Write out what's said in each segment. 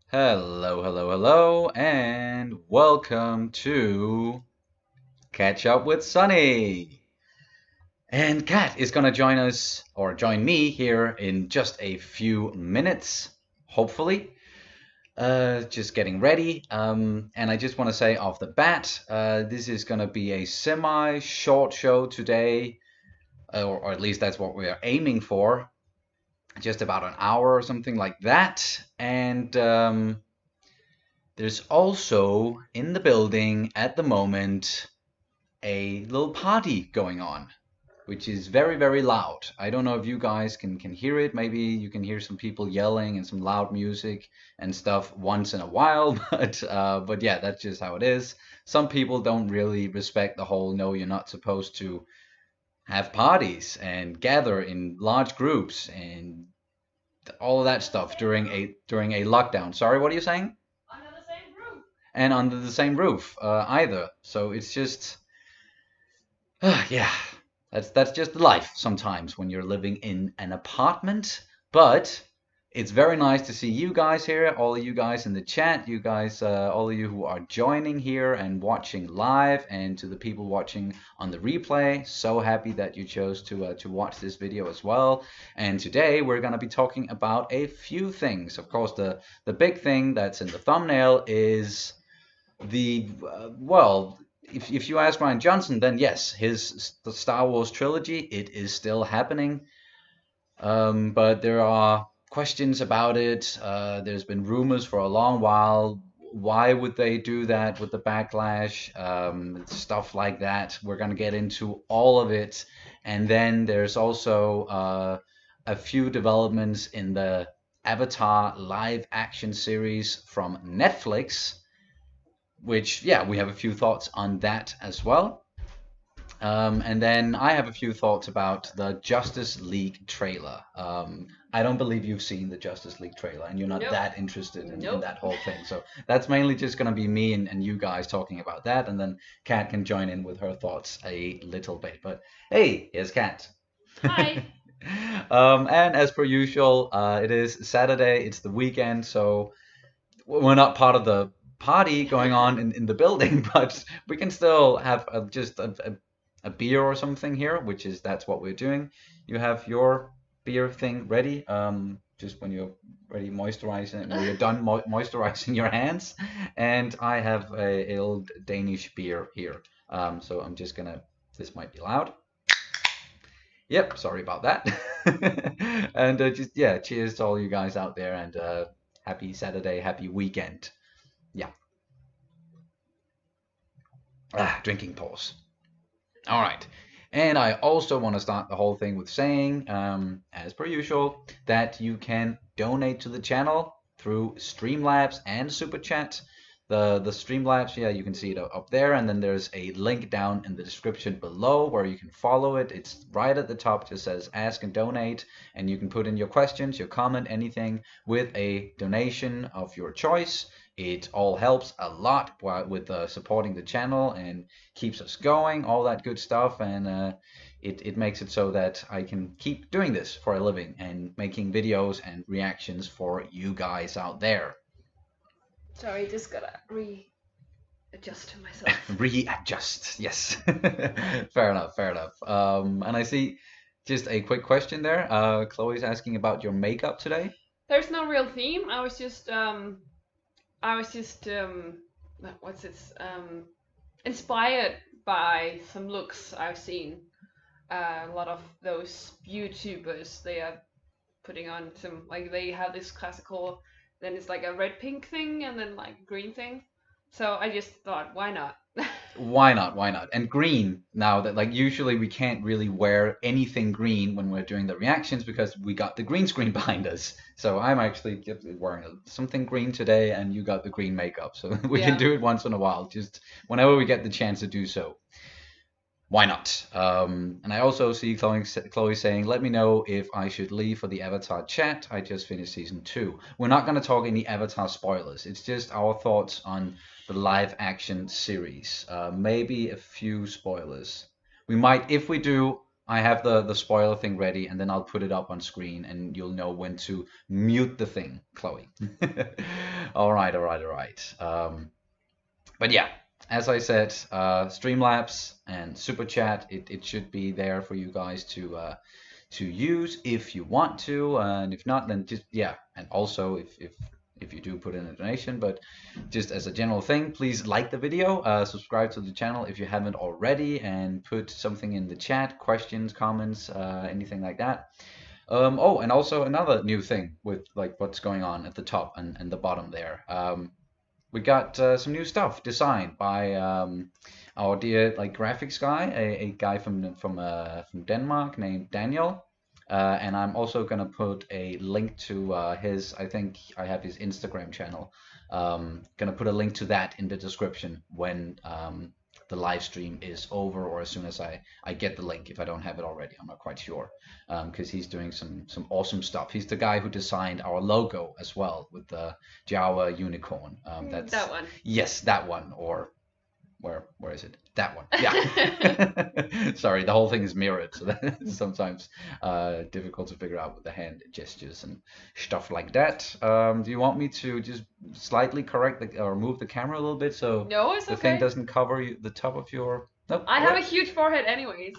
Hello, hello, hello, and welcome to Catch Up with Sonny. And Kat is gonna join us or join me here in just a few minutes, hopefully. Just getting ready. And I just want to say off the bat, this is gonna be a semi-short show today, or at least that's what we are aiming for. Just about an hour or something like that. And there's also in the building at the moment a little party going on, which is very, very loud. I don't know if you guys can hear it. Maybe you can hear some people yelling and some loud music and stuff once in a while, but yeah, that's just how it is. Some people don't really respect the whole no, you're not supposed to have parties and gather in large groups and all of that stuff during a lockdown. Sorry, what are you saying? And under the same roof either. So it's just, yeah, that's just life sometimes when you're living in an apartment. But it's very nice to see you guys here, all of you guys in the chat, you guys, all of you who are joining here and watching live, and to the people watching on the replay. So happy that you chose to watch this video as well. And today we're gonna be talking about a few things. Of course, the big thing that's in the thumbnail is well, if you ask Rian Johnson, then yes, the Star Wars trilogy, it is still happening. But there are questions about it. There's been rumors for a long while. Why would they do that with the backlash? Stuff like that. We're gonna get into all of it, and then there's also a few developments in the Avatar live action series from Netflix, which, yeah, we have a few thoughts on that as well. And then I have a few thoughts about the Justice League trailer. I don't believe you've seen the Justice League trailer, and you're not Nope. that interested in Nope. that whole thing. So that's mainly just going to be me and you guys talking about that, and then Kat can join in with her thoughts a little bit. But hey, here's Kat. Hi. And as per usual, it is Saturday, it's the weekend, so we're not part of the party going on in the building, but we can still have just a beer or something here, which is that's what we're doing. You have your beer thing ready, just when you're ready moisturizing, or you're done moisturizing your hands, and I have a old Danish beer here. So I'm just gonna. This might be loud. Yep, sorry about that. And just yeah, cheers to all you guys out there, and happy Saturday, happy weekend. Yeah. Drinking pause. All right. And I also want to start the whole thing with saying, as per usual, that you can donate to the channel through StreamLabs and SuperChat. The StreamLabs, yeah, you can see it up there, and then there's a link down in the description below where you can follow it. It's right at the top, it just says ask and donate, and you can put in your questions, your comment, anything with a donation of your choice. It all helps a lot with supporting the channel and keeps us going, all that good stuff, and it makes it so that I can keep doing this for a living and making videos and reactions for you guys out there. Sorry, just gotta readjust to myself. Readjust, yes. Fair enough, fair enough. And I see just a quick question there. Chloe's asking about your makeup today. There's no real theme. I was just what's this? Inspired by some looks I've seen. A lot of those YouTubers, they are putting on some, like, they have this classical, then it's like a red pink thing and then like green thing. So I just thought, why not? Why not? Why not? And green, now that, like, usually we can't really wear anything green when we're doing the reactions because we got the green screen behind us. So I'm actually wearing something green today, and you got the green makeup. So we can Yeah. do it once in a while, just whenever we get the chance to do so. Why not? And I also see Chloe saying, let me know if I should leave for the Avatar chat. I just finished season 2. We're not going to talk any Avatar spoilers. It's just our thoughts on the live action series. Maybe a few spoilers. We might, if we do, I have the spoiler thing ready, and then I'll put it up on screen, and you'll know when to mute the thing, Chloe. All right, all right, all right. But yeah, as I said, Streamlabs and SuperChat, it should be there for you guys to use if you want to, and if not, then just yeah. And also, if you do put in a donation, but just as a general thing, please like the video, subscribe to the channel if you haven't already, and put something in the chat, questions, comments, anything like that. Oh, and also another new thing with like what's going on at the top and the bottom there. We got some new stuff designed by our dear like graphics guy, a guy from Denmark named Daniel. And I'm also gonna put a link to his. I think I have his Instagram channel. Gonna put a link to that in the description when the live stream is over, or as soon as I get the link. If I don't have it already, I'm not quite sure, because he's doing some awesome stuff. He's the guy who designed our logo as well with the Java unicorn. That's that one. Yes, that one. Or where is it? That one. Yeah. Sorry, the whole thing is mirrored, so that's sometimes difficult to figure out with the hand gestures and stuff like that. Do you want me to just slightly correct or move the camera a little bit so No, it's the okay. thing doesn't cover the top of your? Nope. I have a huge forehead, anyways.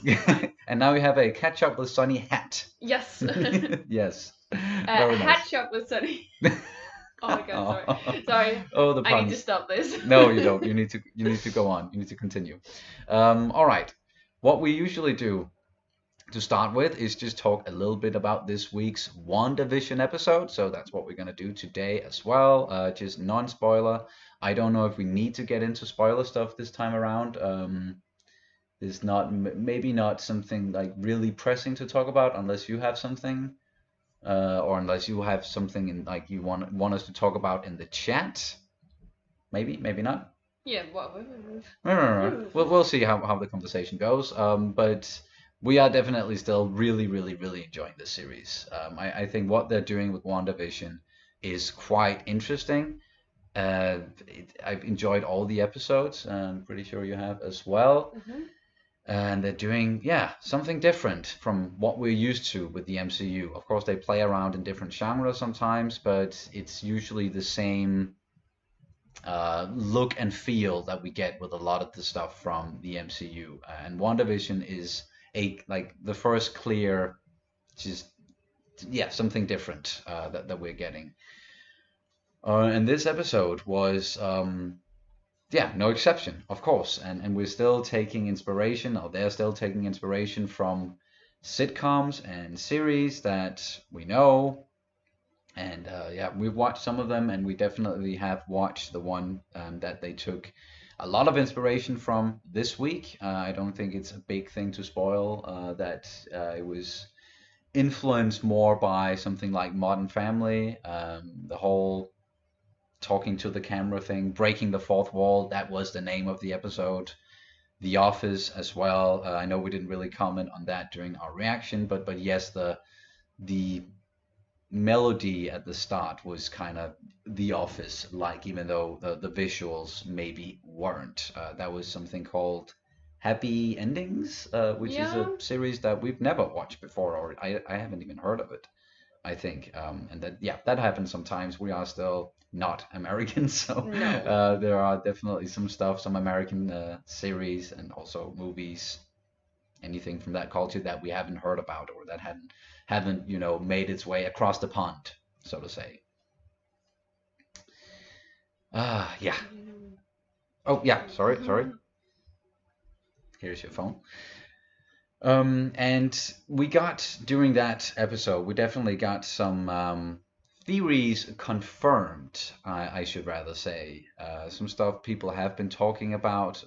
And now we have a catch up with Sonny hat. Yes. Yes. Very nice. Hat shop with Sonny. Oh my god, sorry. Sorry. Oh, the puns. I need to stop this. No, you don't. You need to go on. You need to continue. All right. What we usually do to start with is just talk a little bit about this week's WandaVision episode. So that's what we're gonna do today as well. Just non-spoiler. I don't know if we need to get into spoiler stuff this time around. There's not maybe not something like really pressing to talk about unless you have something. Or unless you have something in like you want us to talk about in the chat, maybe not. Yeah, We'll see how the conversation goes. But we are definitely still really enjoying this series. I think what they're doing with WandaVision is quite interesting. I've enjoyed all the episodes. I'm pretty sure you have as well. Mm-hmm. And they're doing, yeah, something different from what we're used to with the MCU. Of course, they play around in different genres sometimes, but it's usually the same look and feel that we get with a lot of the stuff from the MCU. And WandaVision is like the first clear, just yeah, something different that we're getting. And this episode was. Yeah, no exception, of course. And we're still taking inspiration, or they're still taking inspiration from sitcoms and series that we know. And yeah, we've watched some of them, and we definitely have watched the one that they took a lot of inspiration from this week. I don't think it's a big thing to spoil that it was influenced more by something like Modern Family, the whole talking to the camera thing, breaking the fourth wall. That was the name of the episode. The Office as well. I know we didn't really comment on that during our reaction, but yes, the melody at the start was kind of The Office like, even though the visuals maybe weren't. That was something called Happy Endings, which is a series that we've never watched before, or I haven't even heard of it, I think. And that happens sometimes. We are still not American, so no. There are definitely some stuff, some American series and also movies, anything from that culture that we haven't heard about, or that haven't made its way across the pond, so to say. Yeah. Oh yeah, sorry. Here's your phone. And we got, during that episode, we definitely got some theories confirmed, I should rather say. Some stuff people have been talking about.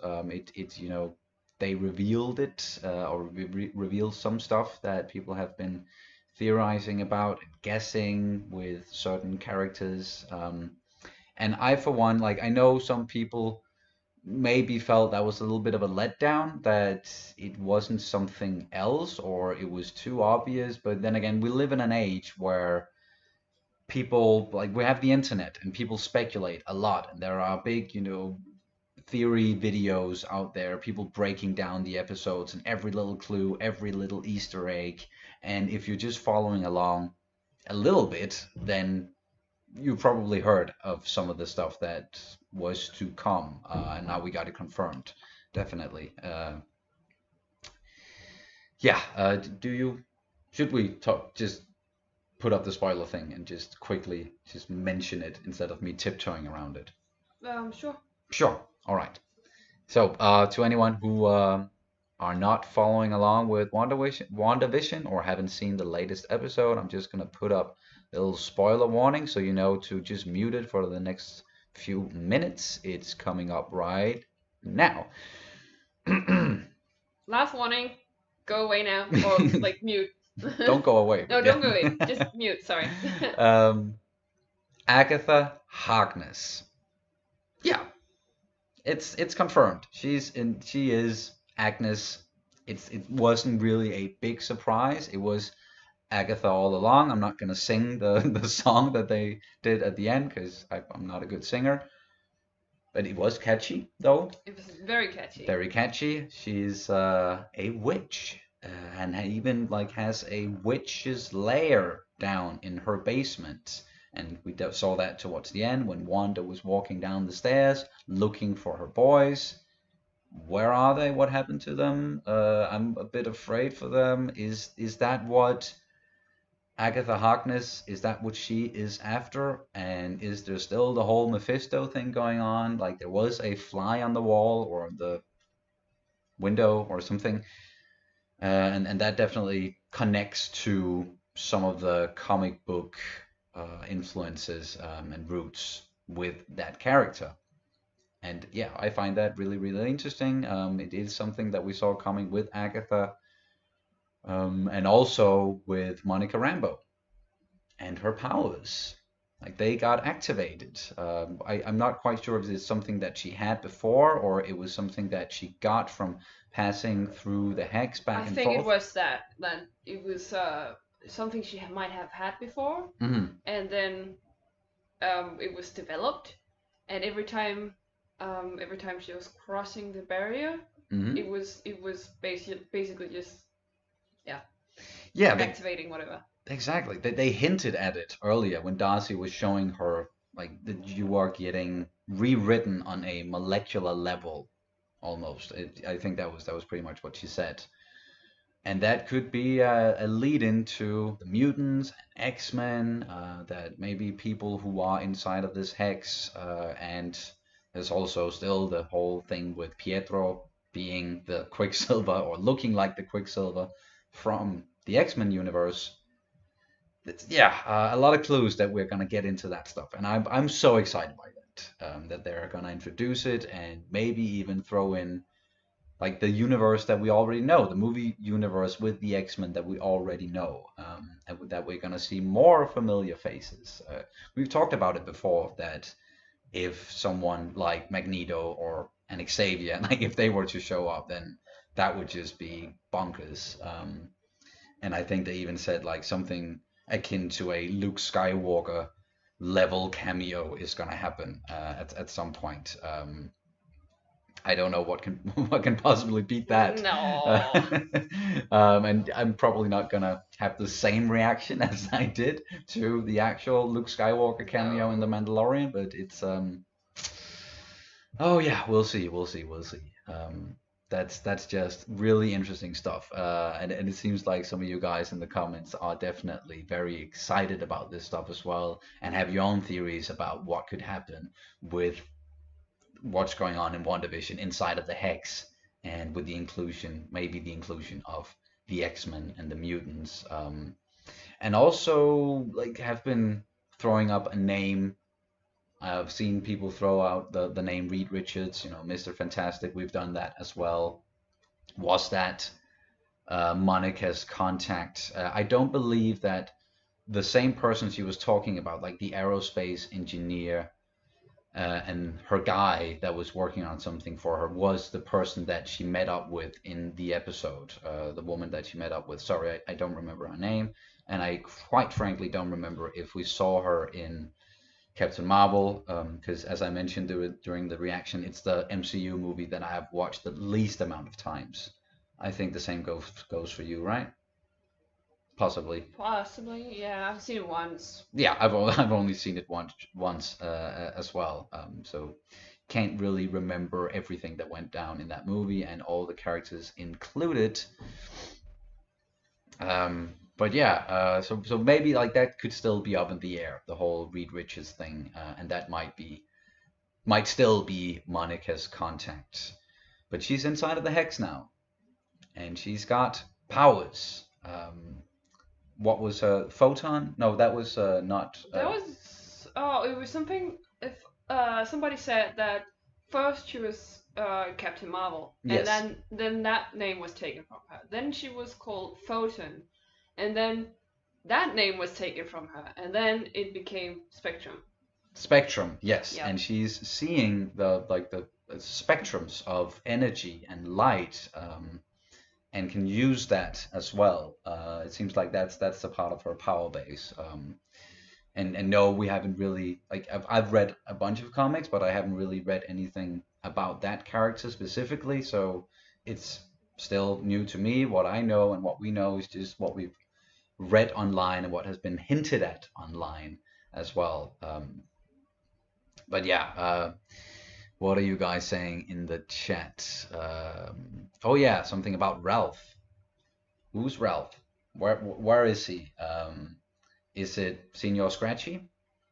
They revealed it, or revealed some stuff that people have been theorizing about and guessing with certain characters. And I, for one, like, I know some people maybe felt that was a little bit of a letdown, that it wasn't something else or it was too obvious. But then again, we live in an age where people, like, we have the internet and people speculate a lot, and there are big, theory videos out there, people breaking down the episodes and every little clue, every little Easter egg. And if you're just following along a little bit, then you probably heard of some of the stuff that was to come, and now we got it confirmed, definitely. Yeah. Do you? Should we talk? Just put up the spoiler thing and just quickly just mention it instead of me tiptoeing around it. Sure. Sure. All right. So, to anyone who are not following along with WandaVision or haven't seen the latest episode, I'm just gonna put up a little spoiler warning so you know to just mute it for the next few minutes. It's coming up right now. Last warning. Go away now, or like mute. Don't go away. No, don't go away. Just mute. Sorry. Agatha Harkness. Yeah, it's confirmed. She is Agnes. It wasn't really a big surprise. It was Agatha all along. I'm not gonna sing the song that they did at the end because I'm not a good singer. But it was catchy though. It was very catchy. Very catchy. She's a witch, and even like has a witch's lair down in her basement. And we saw that towards the end when Wanda was walking down the stairs looking for her boys. Where are they? What happened to them? I'm a bit afraid for them. Is that what Agatha Harkness, is that what she is after? And is there still the whole Mephisto thing going on? Like there was a fly on the wall or the window or something. And that definitely connects to some of the comic book influences and roots with that character. And yeah, I find that really, really interesting. It is something that we saw coming with Agatha, and also with Monica Rambeau and her powers. Like they got activated. I'm not quite sure if it's something that she had before or it was something that she got from passing through the hex back and forth. I think it was that. Then it was something she might have had before, and then it was developed, and every time she was crossing the barrier, it was basically just activating whatever. Exactly. They hinted at it earlier when Darcy was showing her like that you are getting rewritten on a molecular level almost. I think that was pretty much what she said. And that could be a lead into the mutants and X-Men, that maybe people who are inside of this hex, and there's also still the whole thing with Pietro being the Quicksilver or looking like the Quicksilver from the X-Men universe. A lot of clues that we're gonna get into that stuff, and I'm so excited by that. That they're gonna introduce it and maybe even throw in like the universe that we already know, the movie universe with the X-Men that we already know, and that we're gonna see more familiar faces. We've talked about it before that if someone like Magneto or an Xavier, like if they were to show up, then that would just be bonkers. And I think they even said like something akin to a Luke Skywalker level cameo is gonna happen at some point. I don't know what can possibly beat that. No. And I'm probably not gonna have the same reaction as I did to the actual Luke Skywalker cameo in The Mandalorian, but it's oh yeah, we'll see. That's just really interesting stuff, and it seems like some of you guys in the comments are definitely very excited about this stuff as well, and have your own theories about what could happen with what's going on in WandaVision inside of the Hex, and with maybe the inclusion of the X-Men and the mutants, and also like have been throwing up a name. I've seen people throw out the name Reed Richards, Mr. Fantastic. We've done that as well. Was that Monica's contact? I don't believe that the same person she was talking about, like the aerospace engineer and her guy that was working on something for her, was the person that she met up with in the episode. The woman that she met up with. Sorry, I don't remember her name. And I quite frankly don't remember if we saw her in Captain Marvel, because as I mentioned during the reaction, it's the MCU movie that I have watched the least amount of times. I think the same goes for you, right? possibly. Possibly, yeah. I've seen it once. Yeah, I've only seen it once as well. So can't really remember everything that went down in that movie and all the characters included. But yeah, so maybe like that could still be up in the air, the whole Reed Richards thing, and that might still be Monica's contact. But she's inside of the hex now, and she's got powers. What was her photon? No, that was not. That was it was something. If somebody said that first she was Captain Marvel, Yes. and then that name was taken from her. Then she was called Photon, and then that name was taken from her, and then it became Spectrum. Spectrum, yes, Yeah. and she's seeing the spectrums of energy and light, and can use that as well. It seems like that's a part of her power base. And no, we haven't really like I've read a bunch of comics, but I haven't really read anything about that character specifically. So it's still new to me. What I know and what we know is just what we've read online and what has been hinted at online as well. But yeah, what are you guys saying in the chat? Oh yeah, something about Ralph. Who's Ralph? Where is he? Is it Senior Scratchy?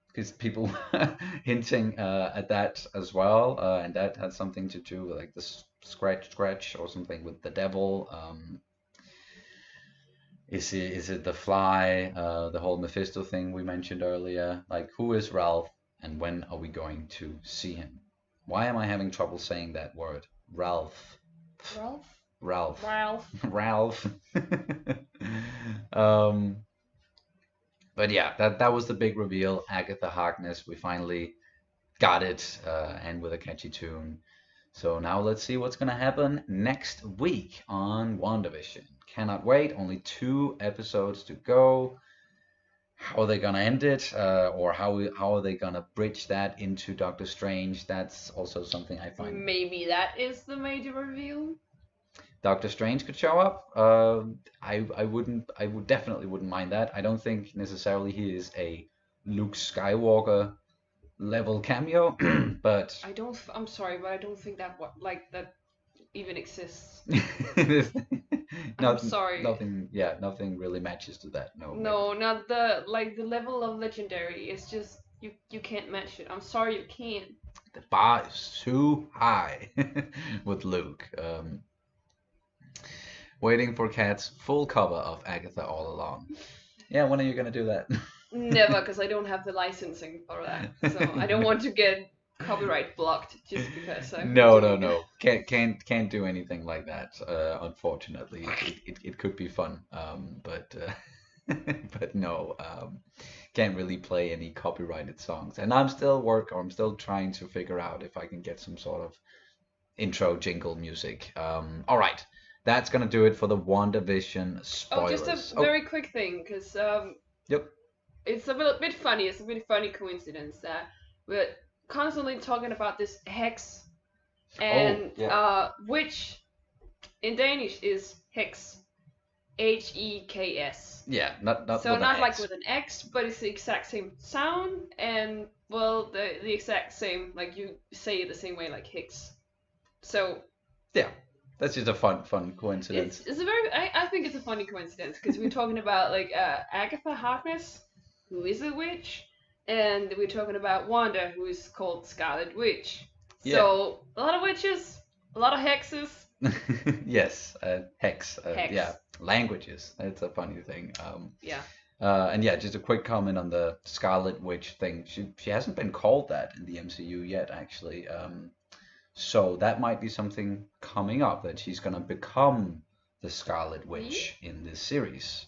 Because people hinting at that as well, and that had something to do with like the scratch or something with the devil. Is it the Fly? The whole Mephisto thing we mentioned earlier. Like, who is Ralph, and when are we going to see him? Why am I having trouble saying that word? Ralph. Ralph. Ralph. Ralph. Ralph. But yeah, that was the big reveal. Agatha Harkness. We finally got it, and with a catchy tune. So now let's see what's gonna happen next week on WandaVision. Cannot wait. Only 2 episodes to go. How are they gonna end it, or how are they gonna bridge that into Doctor Strange? That's also something I find. Maybe that is the major reveal. Doctor Strange could show up. I would definitely wouldn't mind that. I don't think necessarily he is a Luke Skywalker level cameo, but I'm sorry, but I don't think that that even exists. I'm sorry. Nothing really matches to that. No. No, not the level of legendary. It's just you can't match it. I'm sorry, you can't. The bar is too high with Luke. Waiting for Kat's full cover of Agatha all along. Yeah, when are you gonna do that? Never, because I don't have the licensing for that. So I don't want to get copyright blocked just because I'm No. Can't do anything like that. Unfortunately, it could be fun. But but no. Can't really play any copyrighted songs. And I'm still trying to figure out if I can get some sort of intro jingle music. All right. That's gonna do it for the WandaVision spoilers. Oh, just a very quick thing, because Yep. it's a bit funny. It's a bit funny coincidence that we're constantly talking about this hex, and which in Danish is hex, Heks. Yeah, not So with not an like X. with an X, but it's the exact same sound, and well, the exact same, like you say it the same way, like Hicks. So Yeah, that's just a fun coincidence. it's a very I think it's a funny coincidence, because we're talking about like Agatha Harkness, who is a witch, and we're talking about Wanda, who is called Scarlet Witch. Yeah. So a lot of witches, a lot of hexes. Yes, hex. Hex. Yeah, languages. That's a funny thing. Yeah. And yeah, just a quick comment on the Scarlet Witch thing. She hasn't been called that in the MCU yet, actually. So that might be something coming up, that she's gonna become the Scarlet Witch in this series.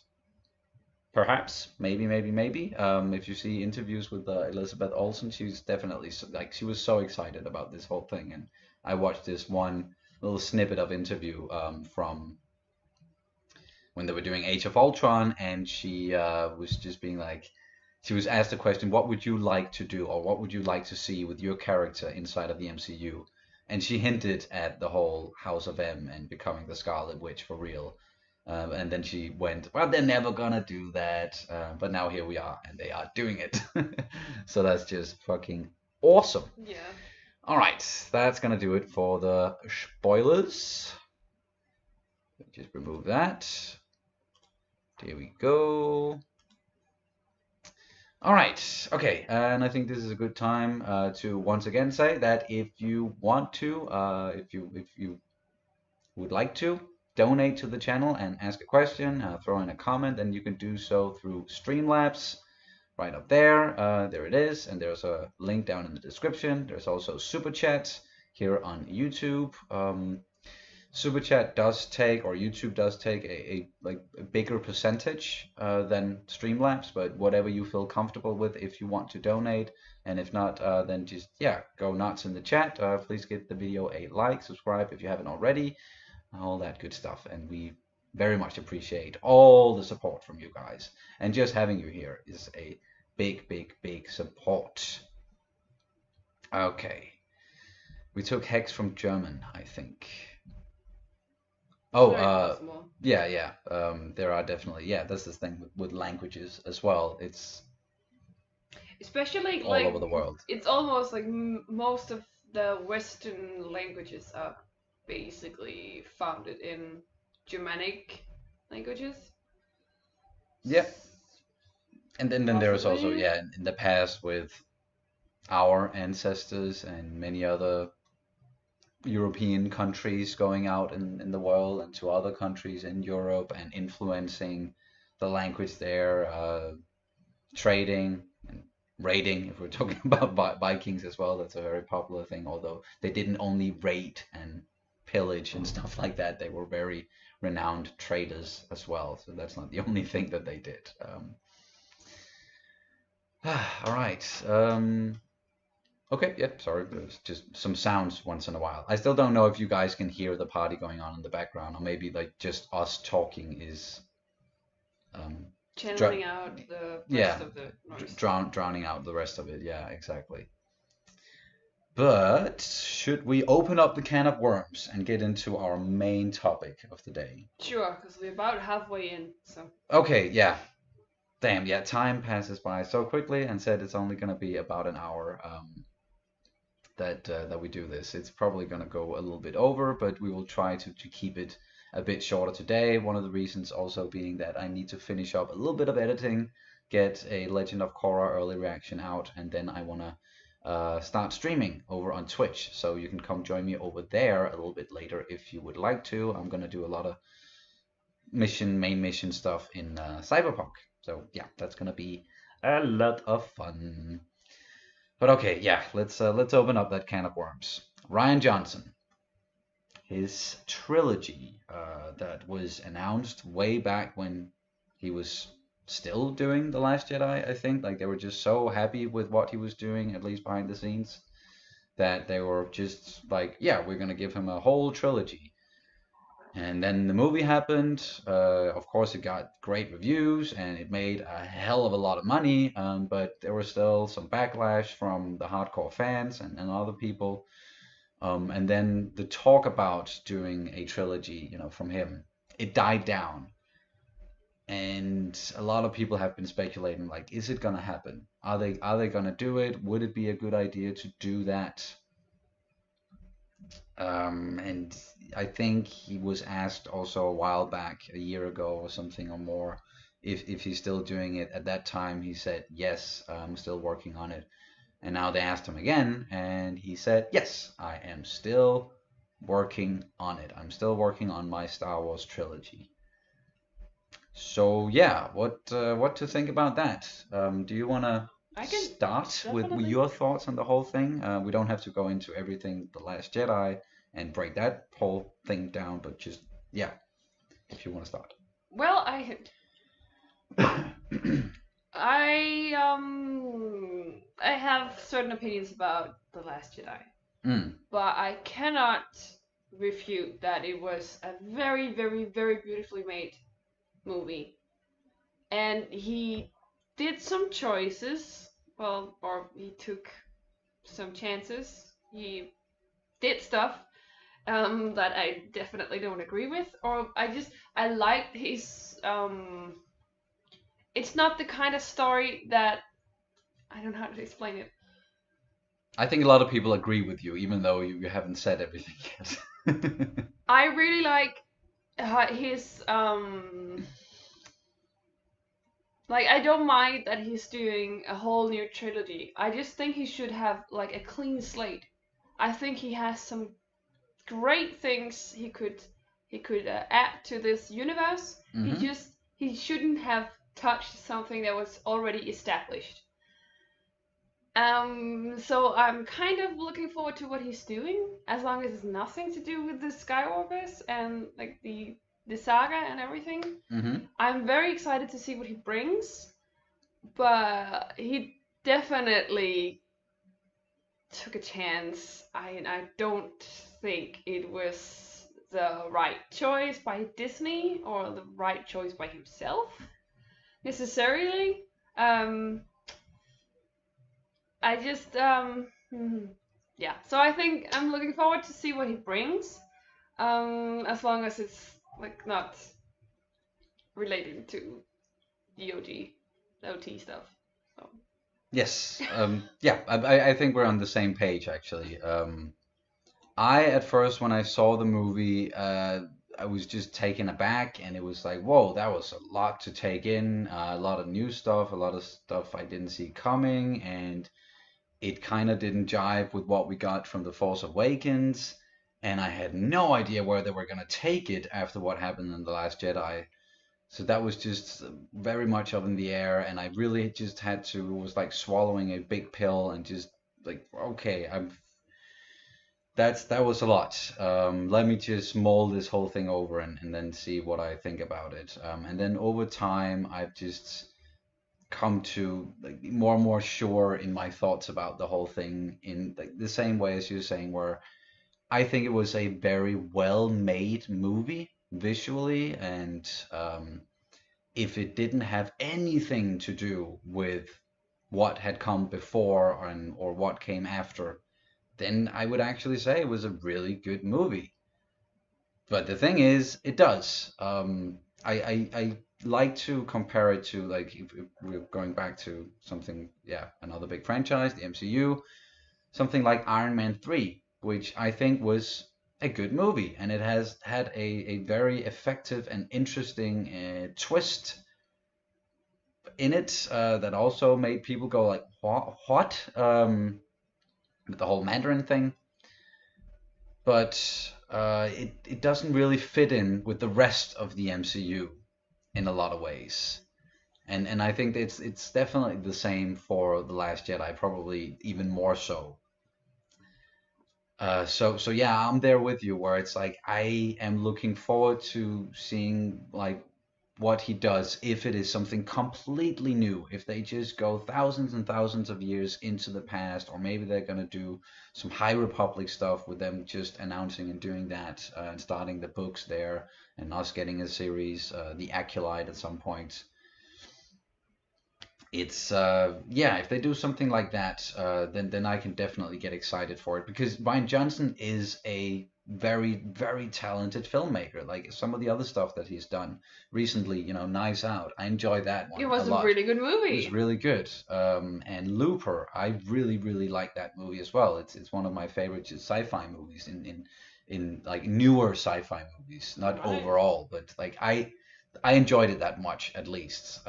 Perhaps, maybe. If you see interviews with Elizabeth Olsen, she's definitely like, she was so excited about this whole thing, and I watched this one little snippet of interview from when they were doing Age of Ultron, and she was just being like, she was asked a question, what would you like to do, or what would you like to see with your character inside of the MCU? And she hinted at the whole House of M and becoming the Scarlet Witch for real. And then she went, well, they're never gonna do that. But now here we are, and they are doing it. So that's just fucking awesome. Yeah. All right, that's gonna do it for the spoilers. Just remove that. There we go. All right, okay, and I think this is a good time to once again say that if you want to, if you would like to donate to the channel and ask a question, throw in a comment, then you can do so through StreamLabs. Right up there, there it is, and there's a link down in the description. There's also SuperChat here on YouTube. SuperChat does take, or YouTube does take a bigger percentage than Streamlabs, but whatever you feel comfortable with if you want to donate, and if not, then just, yeah, go nuts in the chat. Please give the video a like, subscribe if you haven't already, all that good stuff, and we very much appreciate all the support from you guys, and just having you here is a big support. Okay, we took Hex from German, I think. Oh, yeah. There are definitely, yeah, that's the thing with languages as well. It's especially all over the world. It's almost like most of the Western languages are basically founded in Germanic languages. Yeah. And then there is also, yeah, in the past with our ancestors and many other European countries going out in the world and to other countries in Europe and influencing the language there, trading and raiding, if we're talking about Vikings as well. That's a very popular thing, although they didn't only raid and pillage and stuff like that. They were very renowned traders as well, so that's not the only thing that they did. All right. Okay, yeah, sorry, there's just some sounds once in a while. I still don't know if you guys can hear the party going on in the background, or maybe like just us talking is channeling out the rest of the noise. Drowning out the rest of it. Yeah, exactly. But should we open up the can of worms and get into our main topic of the day? Sure, because we're about halfway in, so. Okay, yeah. Damn, yeah, time passes by so quickly, and said it's only gonna be about an hour. That we do this. It's probably going to go a little bit over, but we will try to keep it a bit shorter today. One of the reasons also being that I need to finish up a little bit of editing, get a Legend of Korra early reaction out, and then I want to start streaming over on Twitch. So you can come join me over there a little bit later if you would like to. I'm going to do a lot of main mission stuff in Cyberpunk. So yeah, that's going to be a lot of fun. But okay, yeah, let's open up that can of worms. Rian Johnson, his trilogy that was announced way back when he was still doing The Last Jedi, I think. Like, they were just so happy with what he was doing, at least behind the scenes, that they were just like, yeah, we're gonna give him a whole trilogy. And then the movie happened. Of course, it got great reviews and it made a hell of a lot of money. But there was still some backlash from the hardcore fans and other people. And then the talk about doing a trilogy, you know, from him, it died down. And a lot of people have been speculating, like, is it gonna happen? Are they gonna do it? Would it be a good idea to do that? And I think he was asked also a while back, a year ago or something or more, if he's still doing it. At that time, he said, yes, I'm still working on it. And now they asked him again, and he said, yes, I am still working on it. I'm still working on my Star Wars trilogy. So yeah, what to think about that? Do you want to start with your thoughts on the whole thing? We don't have to go into everything The Last Jedi and break that whole thing down, but just, yeah, if you want to start. Well, I have certain opinions about The Last Jedi, but I cannot refute that it was a very, very, very beautifully made movie, and he did some choices, well, or he took some chances, he did stuff that I definitely don't agree with, or I like his it's not the kind of story that I don't know how to explain it. I think a lot of people agree with you, even though you haven't said everything yet. I really like his like I don't mind that he's doing a whole new trilogy. I just think he should have like a clean slate. I think he has some great things he could add to this universe. Hmm. He shouldn't have touched something that was already established. So I'm kind of looking forward to what he's doing, as long as it's nothing to do with the Skywalkers and like the saga and everything. Hmm. I'm very excited to see what he brings, but he definitely took a chance. I don't think it was the right choice by Disney or the right choice by himself necessarily. Um, I just yeah. So I think I'm looking forward to see what he brings. As long as it's like not related to DOG, OT stuff. So. Yes. Yeah. I think we're on the same page actually. I at first when I saw the movie, I was just taken aback, and it was like, whoa, that was a lot to take in, a lot of new stuff, a lot of stuff I didn't see coming, and it kind of didn't jive with what we got from The Force Awakens, and I had no idea where they were gonna take it after what happened in The Last Jedi. So that was just very much up in the air, and I really just had to was like swallowing a big pill and just like, okay, that was a lot. Let me just mull this whole thing over and then see what I think about it. And then over time, I've just come to like be more and more sure in my thoughts about the whole thing in like the same way as you're saying, where I think it was a very well made movie visually, and if it didn't have anything to do with what had come before or what came after, then I would actually say it was a really good movie. But the thing is, it does. I like to compare it to like if we're going back to something, yeah, another big franchise, the MCU, something like Iron Man 3, which I think was a good movie, and it has had a very effective and interesting twist in it that also made people go like, what? What? With the whole Mandarin thing. But it doesn't really fit in with the rest of the MCU in a lot of ways. And I think it's definitely the same for The Last Jedi, probably even more so. So yeah, I'm there with you where it's like I am looking forward to seeing like what he does if it is something completely new. If they just go thousands and thousands of years into the past, or maybe they're gonna do some High Republic stuff with them just announcing and doing that and starting the books there, and us getting a series, The Acolyte at some point. It's yeah, if they do something like that, then I can definitely get excited for it because Rian Johnson is a very talented filmmaker. Like some of the other stuff that he's done recently, Knives Out. I enjoyed that It one a was a lot. really good It was movie. really good. And Looper, I really like that movie as well. It's one of my favorite sci-fi movies in like newer sci-fi movies, not Right. overall, but like I enjoyed it that much at least.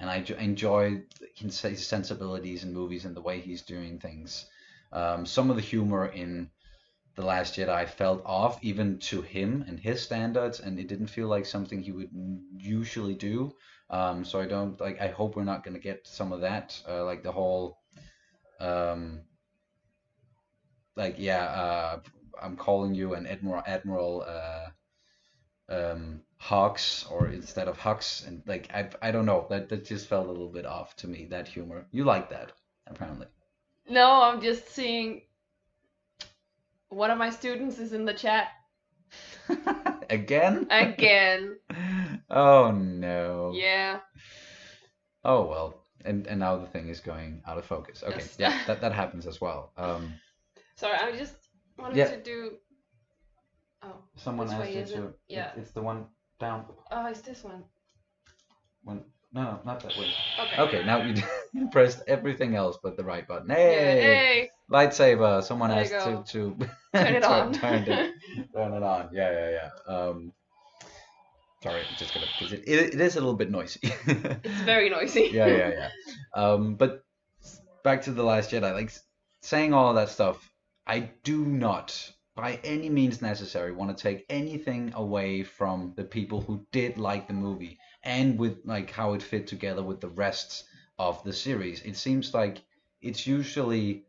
And I enjoy his sensibilities in movies and the way he's doing things. Some of the humor in The Last Jedi felt off even to him and his standards, and it didn't feel like something he would usually do. So I don't like. I hope we're not going to get some of that, like the whole, um, like yeah, I'm calling you an Admiral Hawks or instead of Hux, and like I don't know, that just felt a little bit off to me, that humor. You like that apparently. No, I'm just seeing one of my students is in the chat Again? again. Oh no. Yeah, Oh well. And now the thing is going out of focus. Okay, just yeah, that happens as well. sorry. I just wanted Yeah, to do. Oh, Someone this asked way you isn't. to. Yeah. It's the one down. Oh, it's this one. No, not that way. Okay. Okay, now you pressed everything else but the right button. Yeah. Hey, Hey. lightsaber. Someone There you asked go. to Turn it on. turn it on. Yeah. Sorry, I'm just gonna because it is a little bit noisy. It's very noisy. Yeah. But back to the Last Jedi, like saying all of that stuff, I do not, by any means necessary, want to take anything away from the people who did like the movie and with like how it fit together with the rest of the series. It seems like it's usually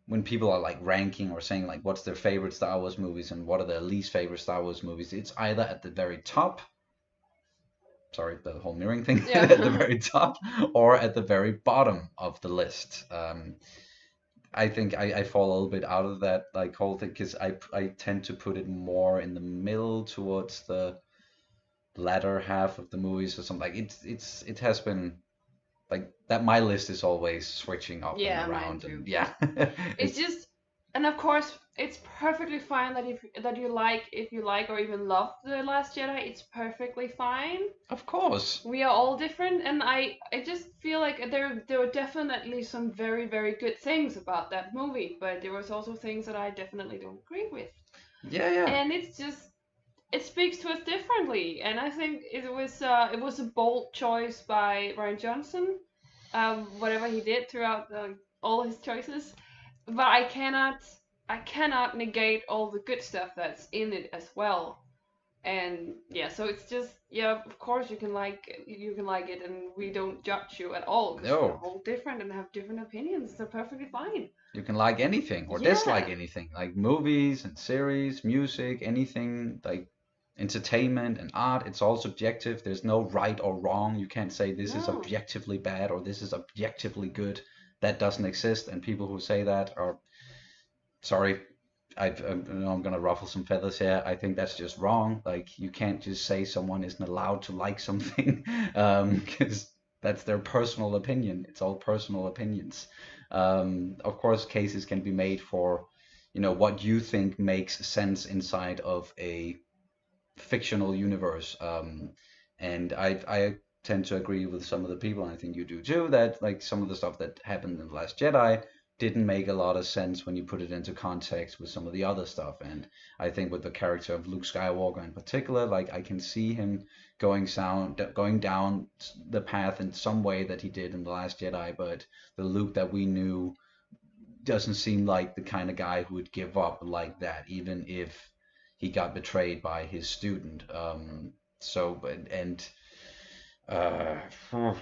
when people are like ranking or saying like what's their favorite Star Wars movies and what are their least favorite Star Wars movies, it's either at the very top, sorry, the whole mirroring thing, Yeah. at the very top or at the very bottom of the list. I think I fall a little bit out of that like whole thing because I tend to put it more in the middle towards the latter half of the movies or something. Like it has been like that. My list is always switching up Yeah, and mine around, too. and yeah, It's just, and of course, it's perfectly fine that if you like or even love The Last Jedi, it's perfectly fine. of course. We are all different, and I just feel like there were definitely some very, very good things about that movie, but there was also things that I definitely don't agree with. Yeah. And it's just, it speaks to us differently, and I think it was a bold choice by Rian Johnson, whatever he did throughout all his choices. But I cannot negate all the good stuff that's in it as well. And yeah, so it's just, yeah, of course you can like it, and we don't judge you at all because we're No, all different and have different opinions. They're perfectly fine. you can like anything or dislike anything, like movies and series, music, anything like entertainment and art. It's all subjective. There's no right or wrong. You can't say this is No. objectively bad or this is objectively good. That doesn't exist. And people who say that are sorry. I'm gonna ruffle some feathers here. I think that's just wrong. Like you can't just say someone isn't allowed to like something because that's their personal opinion. It's all personal opinions. Of course, cases can be made for, what you think makes sense inside of a fictional universe. And I tend to agree with some of the people, and I think you do too, that like some of the stuff that happened in The Last Jedi didn't make a lot of sense when you put it into context with some of the other stuff. And I think with the character of Luke Skywalker in particular, like I can see him going down the path in some way that he did in The Last Jedi, but the Luke that we knew doesn't seem like the kind of guy who would give up like that, even if he got betrayed by his student.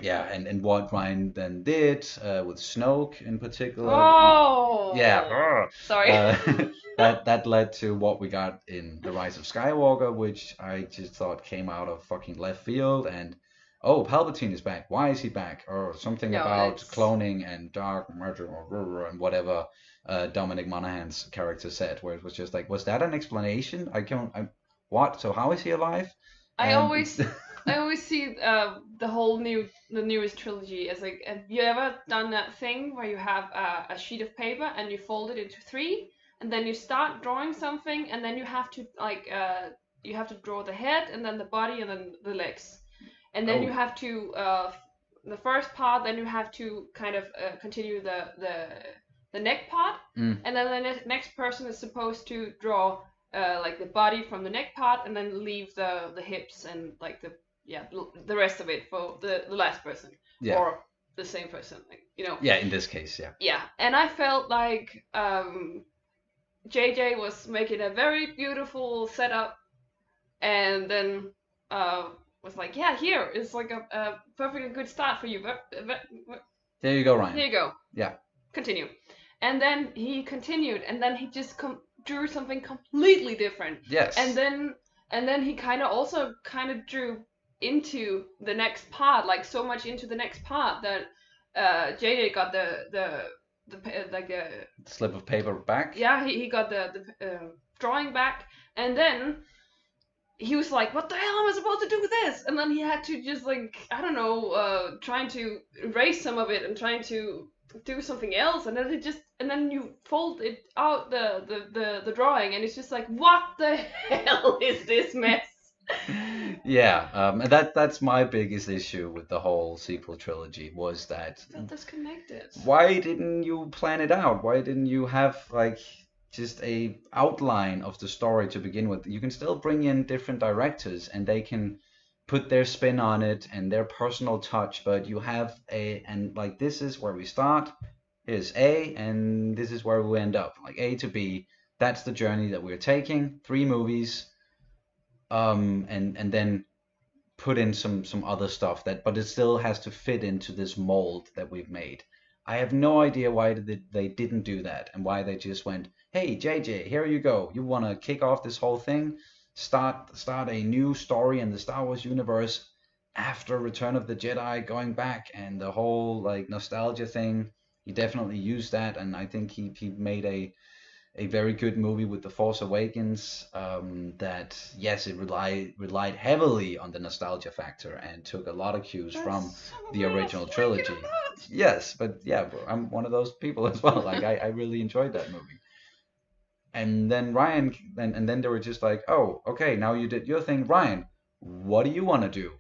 Yeah, and what Ryan then did with Snoke in particular. Oh. Yeah. Sorry. That led to what we got in The Rise of Skywalker, which I just thought came out of fucking left field. And oh, Palpatine is back. Why is he back? Or something about cloning and dark matter and whatever Dominic Monaghan's character said, where it was just like, was that an explanation? What? So how is he alive? I always see the newest trilogy as like, have you ever done that thing where you have a sheet of paper and you fold it into three, and then you start drawing something, and then you have to draw the head and then the body and then the legs, and then you have to the first part, then you have to kind of continue the neck part, and then the next person is supposed to draw like the body from the neck part, and then leave the hips and like the rest of it for the last person, or the same person, like, Yeah, in this case, yeah. Yeah, and I felt like JJ was making a very beautiful setup, and then was like, yeah, here is like a perfectly good start for you. There you go, Ryan. There you go. Yeah. Continue. And then he continued, and then he just drew something completely different. Yes. And then he kind of drew into the next part, like so much into the next part that JJ got the slip of paper back. Yeah, he got the drawing back, and then he was like, what the hell am I supposed to do with this? And then he had to just, like, I don't know, trying to erase some of it and trying to do something else, and then you fold it out the drawing, and it's just like, what the hell is this mess? Yeah, and that's my biggest issue with the whole sequel trilogy was that Felt disconnected. why didn't you plan it out? Why didn't you have like just a outline of the story to begin with? You can still bring in different directors and they can put their spin on it and their personal touch, but you have and like this is where we start, here's A, and this is where we end up. Like A to B, that's the journey that we're taking. 3 movies, and then put in some other stuff that, but it still has to fit into this mold that we've made. I have no idea why they didn't do that and why they just went, hey JJ, here you go. You want to kick off this whole thing, start a new story in the Star Wars universe after Return of the Jedi, going back and the whole like nostalgia thing. He definitely used that, and I think he made a very good movie with The Force Awakens. That yes, it relied heavily on the nostalgia factor and took a lot of cues from the original trilogy. Yes, but yeah, I'm one of those people as well. Like I really enjoyed that movie. And then Ryan, and then they were just like, oh, okay, now you did your thing, Ryan. What do you want to do?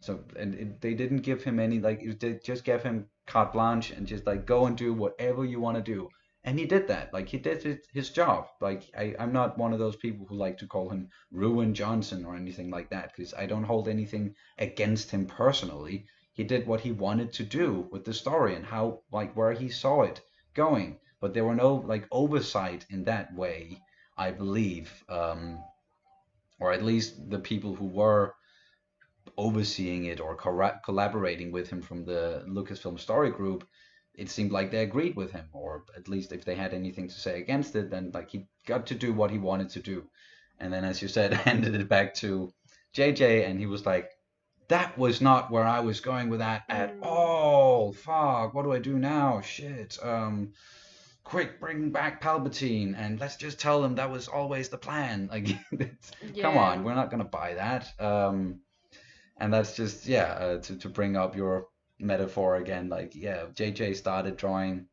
So they didn't give him any like they just gave him carte blanche and just like go and do whatever you want to do. And he did that. Like he did his job. Like I'm not one of those people who like to call him Rian Johnson or anything like that because I don't hold anything against him personally. He did what he wanted to do with the story and how like where he saw it going. But there were no like oversight in that way, I believe, or at least the people who were overseeing it or collaborating with him from the Lucasfilm story group, it seemed like they agreed with him, or at least if they had anything to say against it, then like he got to do what he wanted to do. And then, as you said, handed it back to JJ, and he was like, "That was not where I was going with that at all. Fuck, what do I do now? Shit. Quick, bring back Palpatine, and let's just tell them that was always the plan." Like, come on, we're not gonna buy that. And that's just to bring up your metaphor again, like JJ started drawing,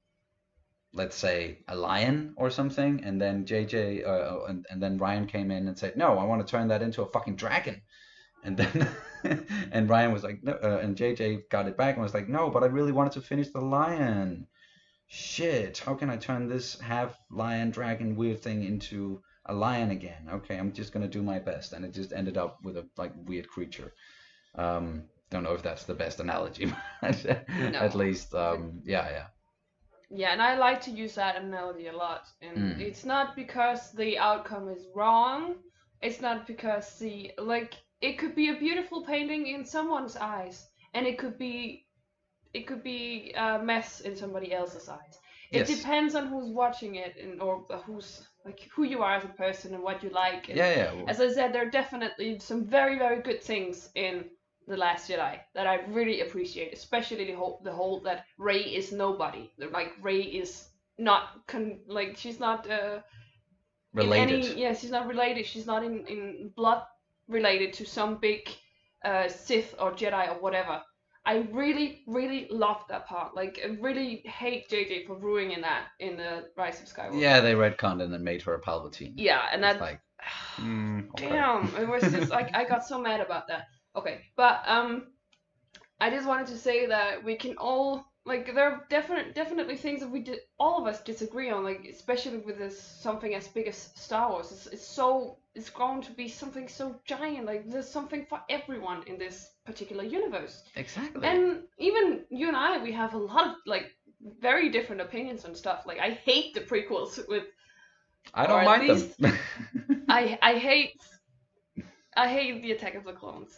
let's say, a lion or something, and then and then Ryan came in and said, no, I want to turn that into a fucking dragon. And then and Ryan was like, no, and JJ got it back and was like, no, but I really wanted to finish the lion. Shit, how can I turn this half lion dragon weird thing into a lion again? Okay, I'm just gonna do my best, and it just ended up with a like weird creature. Don't know if that's the best analogy, but No. at least, yeah. Yeah, and I like to use that analogy a lot. And it's not because the outcome is wrong. It's not because it could be a beautiful painting in someone's eyes, and it could be a mess in somebody else's eyes. It depends on who's watching it or who's like who you are as a person and what you like. And as I said, there are definitely some very, very good things in The Last Jedi that I really appreciate, especially the whole that Rey is nobody. Like Rey is not she's not related. She's not related. She's not in blood related to some big Sith or Jedi or whatever. I really, really love that part. Like, I really hate JJ for ruining that in the Rise of Skywalker. Yeah, they retconned and made her a Palpatine. Yeah, and that's like, okay. Damn, it was just like I got so mad about that. Okay, but I just wanted to say that we can all there are definitely things that all of us disagree on, like especially with this something as big as Star Wars. It's going to be something so giant. Like there's something for everyone in this particular universe. Exactly. And even you and I, we have a lot of very different opinions on stuff. Like I hate the prequels with. I don't mind them. I hate the Attack of the Clones.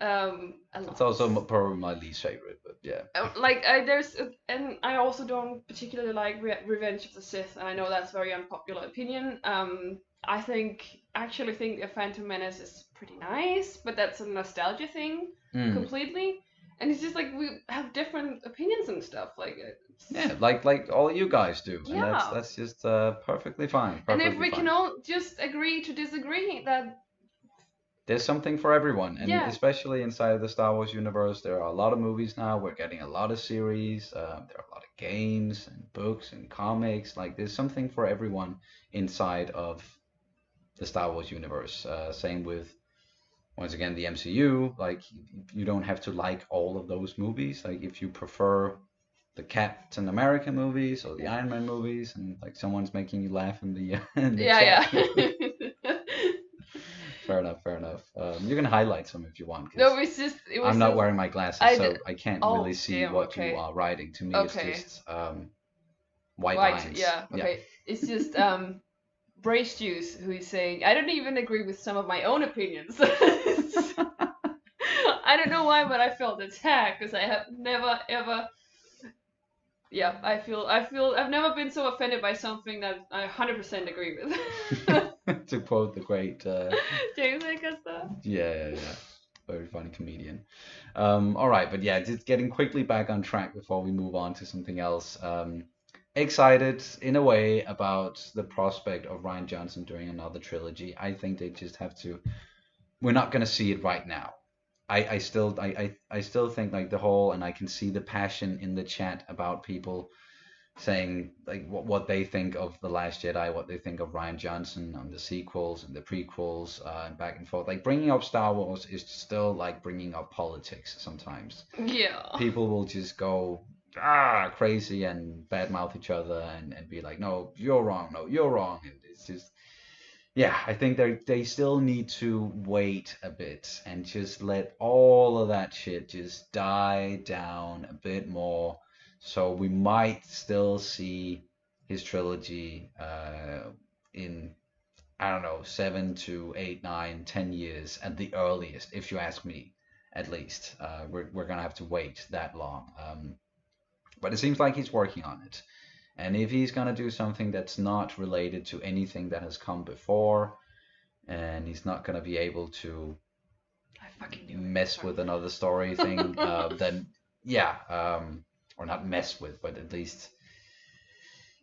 A lot. It's also probably my least favorite, but yeah. And I also don't particularly like Revenge of the Sith, and I know that's a very unpopular opinion. I actually think the Phantom Menace is pretty nice, but that's a nostalgia thing completely. And it's just like we have different opinions and stuff. Like all you guys do, yeah. And that's just perfectly fine. And if we can all just agree to disagree, that there's something for everyone, and Yeah. especially inside the Star Wars universe, there are a lot of movies now. We're getting a lot of series. There are a lot of games and books and comics. Like there's something for everyone inside of the Star Wars universe. Same with once again the MCU. Like you don't have to like all of those movies. Like if you prefer the Captain America movies or the Iron Man movies, and like someone's making you laugh in the in the Yeah, chat. yeah. Fair enough, fair enough. You can highlight some if you want, No, because it was I'm not just wearing my glasses, I so d- I can't oh really see damn, what you okay. are writing. To me, it's Okay. just white Right, lines. yeah, Yeah. okay. It's just Brace Juice who is saying I don't even agree with some of my own opinions. I don't know why, but I felt attacked because I have never ever. Yeah, I've never been so offended by something that I 100% agree with. To quote the great, James Acaster. yeah, very funny comedian. All right, but yeah, just getting quickly back on track before we move on to something else. Excited in a way about the prospect of Rian Johnson doing another trilogy. I think they just have to. We're not gonna see it right now. I still think like the whole, and I can see the passion in the chat about people saying like what they think of The Last Jedi, what they think of Rian Johnson on the sequels and the prequels, and back and forth. Like bringing up Star Wars is still like bringing up politics sometimes. Yeah. People will just go crazy and badmouth each other and be like, no, you're wrong, no, you're wrong. And it's just yeah, I think they still need to wait a bit and just let all of that shit just die down a bit more. So we might still see his trilogy in I don't know 7 to 8, 9, 10 years at the earliest, if you ask me, at least. We're gonna have to wait that long. But it seems like he's working on it. And if he's gonna do something that's not related to anything that has come before, and he's not gonna be able to I fucking knew it. mess with another story thing, then yeah, or not mess with, but at least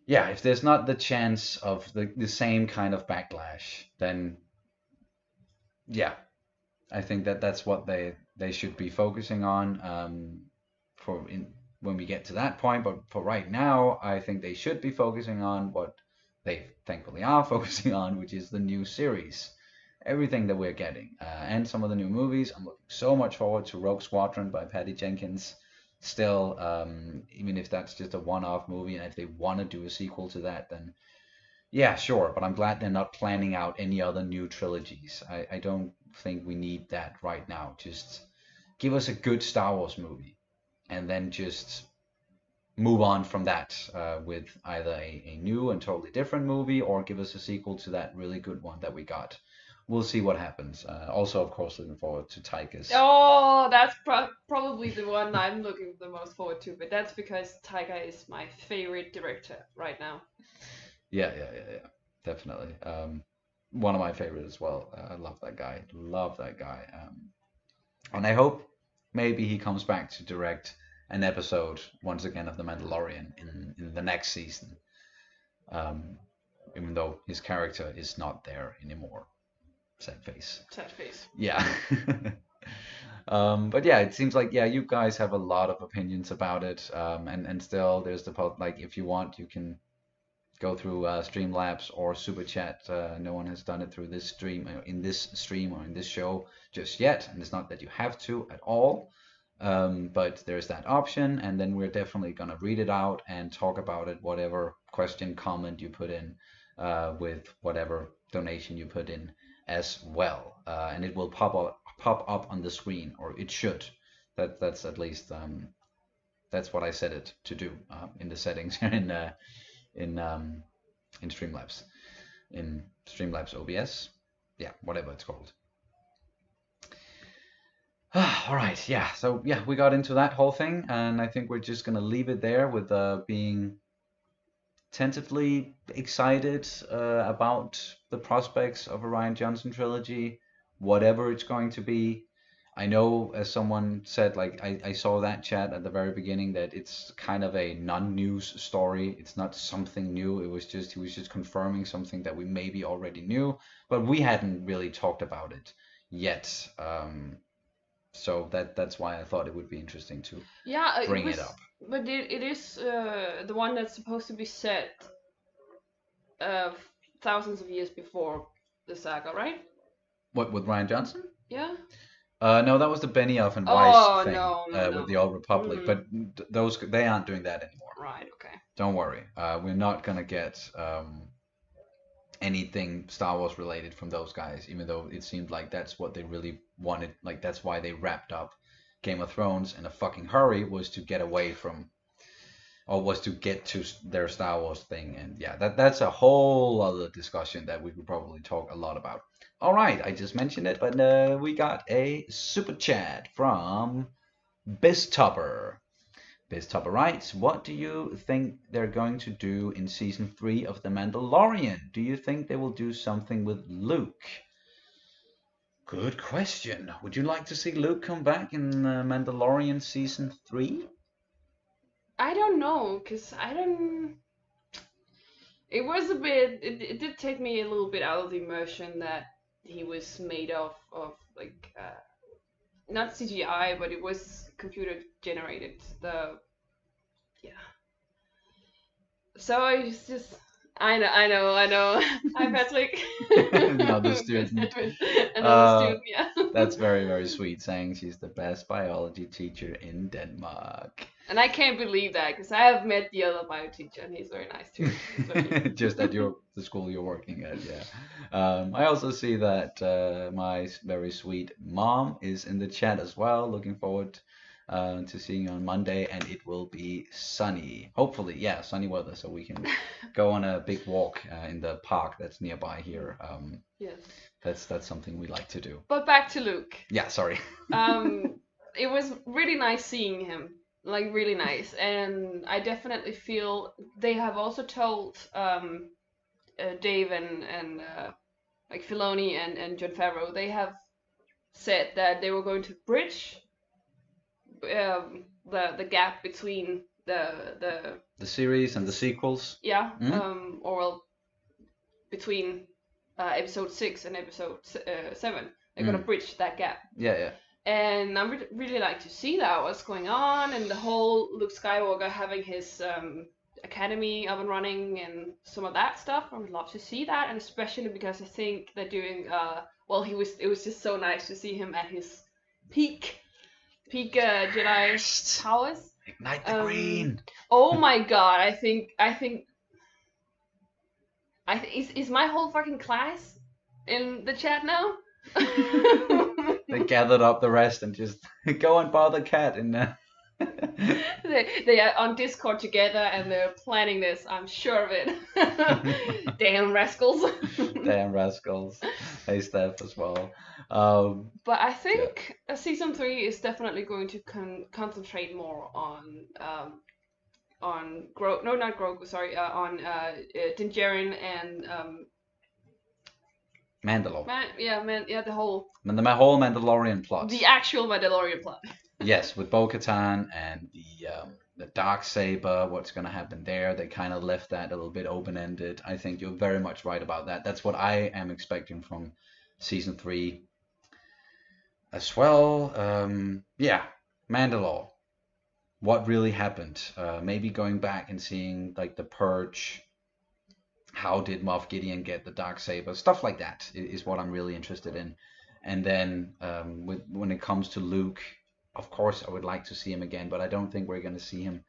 yeah, if there's not the chance of the same kind of backlash, then yeah, I think that's what they should be focusing on for in when we get to that point. But for right now, I think they should be focusing on what they thankfully are focusing on, which is the new series, everything that we're getting, and some of the new movies. I'm looking so much forward to Rogue Squadron by Patty Jenkins. Still, even if that's just a one-off movie, and if they want to do a sequel to that, then yeah, sure. But I'm glad they're not planning out any other new trilogies. I don't think we need that right now. Just give us a good Star Wars movie, and then just move on from that with either a new and totally different movie, or give us a sequel to that really good one that we got. We'll see what happens. Also, of course, looking forward to Tychus. Oh, that's probably the one I'm looking the most forward to, but that's because Taika is my favorite director right now. Yeah, definitely. One of my favorite as well. I love that guy. Love that guy. And I hope maybe he comes back to direct an episode once again of The Mandalorian in the next season. Even though his character is not there anymore. Sad face. Sad face. Yeah. But yeah, it seems like yeah, you guys have a lot of opinions about it. And still there's the like if you want you can go through StreamLabs or SuperChat. No one has done it through this stream, in this stream or in this show just yet, and it's not that you have to at all. But there's that option, and then we're definitely gonna read it out and talk about it, whatever question, comment you put in, with whatever donation you put in as well, and it will pop up on the screen, or it should. That's at least that's what I set it to do in the settings here in Streamlabs, in Streamlabs OBS, yeah, whatever it's called. All right, yeah. So yeah, we got into that whole thing, and I think we're just gonna leave it there with being tentatively excited about the prospects of a Rian Johnson trilogy, whatever it's going to be. I know, as someone said, like I saw that chat at the very beginning, that it's kind of a non-news story. It's not something new. It was just he was just confirming something that we maybe already knew, but we hadn't really talked about it yet. So that's why I thought it would be interesting to Yeah, bring it up. but it is the one that's supposed to be set uh, thousands of years before the saga, right? What, with Rian Johnson? Yeah. No, that was the Benioff and Weiss Oh thing no, no, with no. the Old Republic, Mm, but those they aren't doing that anymore. right. Okay. Don't worry. We're not gonna get anything Star Wars related from those guys, even though it seemed like that's what they really wanted. Like that's why they wrapped up Game of Thrones in a fucking hurry, was to get away from, or was to get to their Star Wars thing. And yeah, that's a whole other discussion that we could probably talk a lot about. All right, I just mentioned it, but we got a super chat from Biztopper. Biztopper writes, what do you think they're going to do in season 3 of The Mandalorian? Do you think they will do something with Luke? Good question. Would you like to see Luke come back in Mandalorian season 3? I don't know, cause I don't. It was a bit. It did take me a little bit out of the immersion that he was made of like not CGI, but it was computer generated. Yeah. So I just. I know. Hi, Patrick. Another student. Another student, yeah. That's very, very sweet, saying she's the best biology teacher in Denmark. And I can't believe that, because I have met the other bio teacher, and he's very nice too. Just at the school you're working at, yeah. I also see that my very sweet mom is in the chat as well. Looking forward to seeing you on Monday, and it will be sunny. Hopefully, yeah, sunny weather, so we can go on a big walk in the park that's nearby here. Yes. That's something we like to do. But back to Luke. Yeah, sorry. It was really nice seeing him, like really nice, and I definitely feel they have also told Dave and like Filoni and Jon Favreau, they have said that they were going to bridge the gap between the series and the sequels. Yeah, or well, between episode 6 and episode 7, they're gonna bridge that gap. Yeah. And I really like to see that, what's going on, and the whole Luke Skywalker having his academy up and running and some of that stuff. I would love to see that, and especially because I think they're doing well, it was just so nice to see him at his peak Jedi powers. Ignite the green. Oh my god, I think is my whole fucking class in the chat now? They gathered up the rest and just go and bother Cat in there. They are on Discord together and they're planning this, I'm sure of it. Damn rascals. Damn rascals. Hey Steph as well. But I think season 3 is definitely going to concentrate more on Grogu, no, not Grogu, sorry, on Din Djarin and Mandalore. The whole Mandalorian plot. The actual Mandalorian plot. Yes, with Bo-Katan and the Darksaber, what's going to happen there. They kind of left that a little bit open-ended. I think you're very much right about that. That's what I am expecting from season 3 as well. Mandalore. What really happened? Maybe going back and seeing like the Purge. How did Moff Gideon get the Darksaber? Stuff like that is what I'm really interested in. And then when it comes to Luke, of course I would like to see him again, but I don't think we're going to see him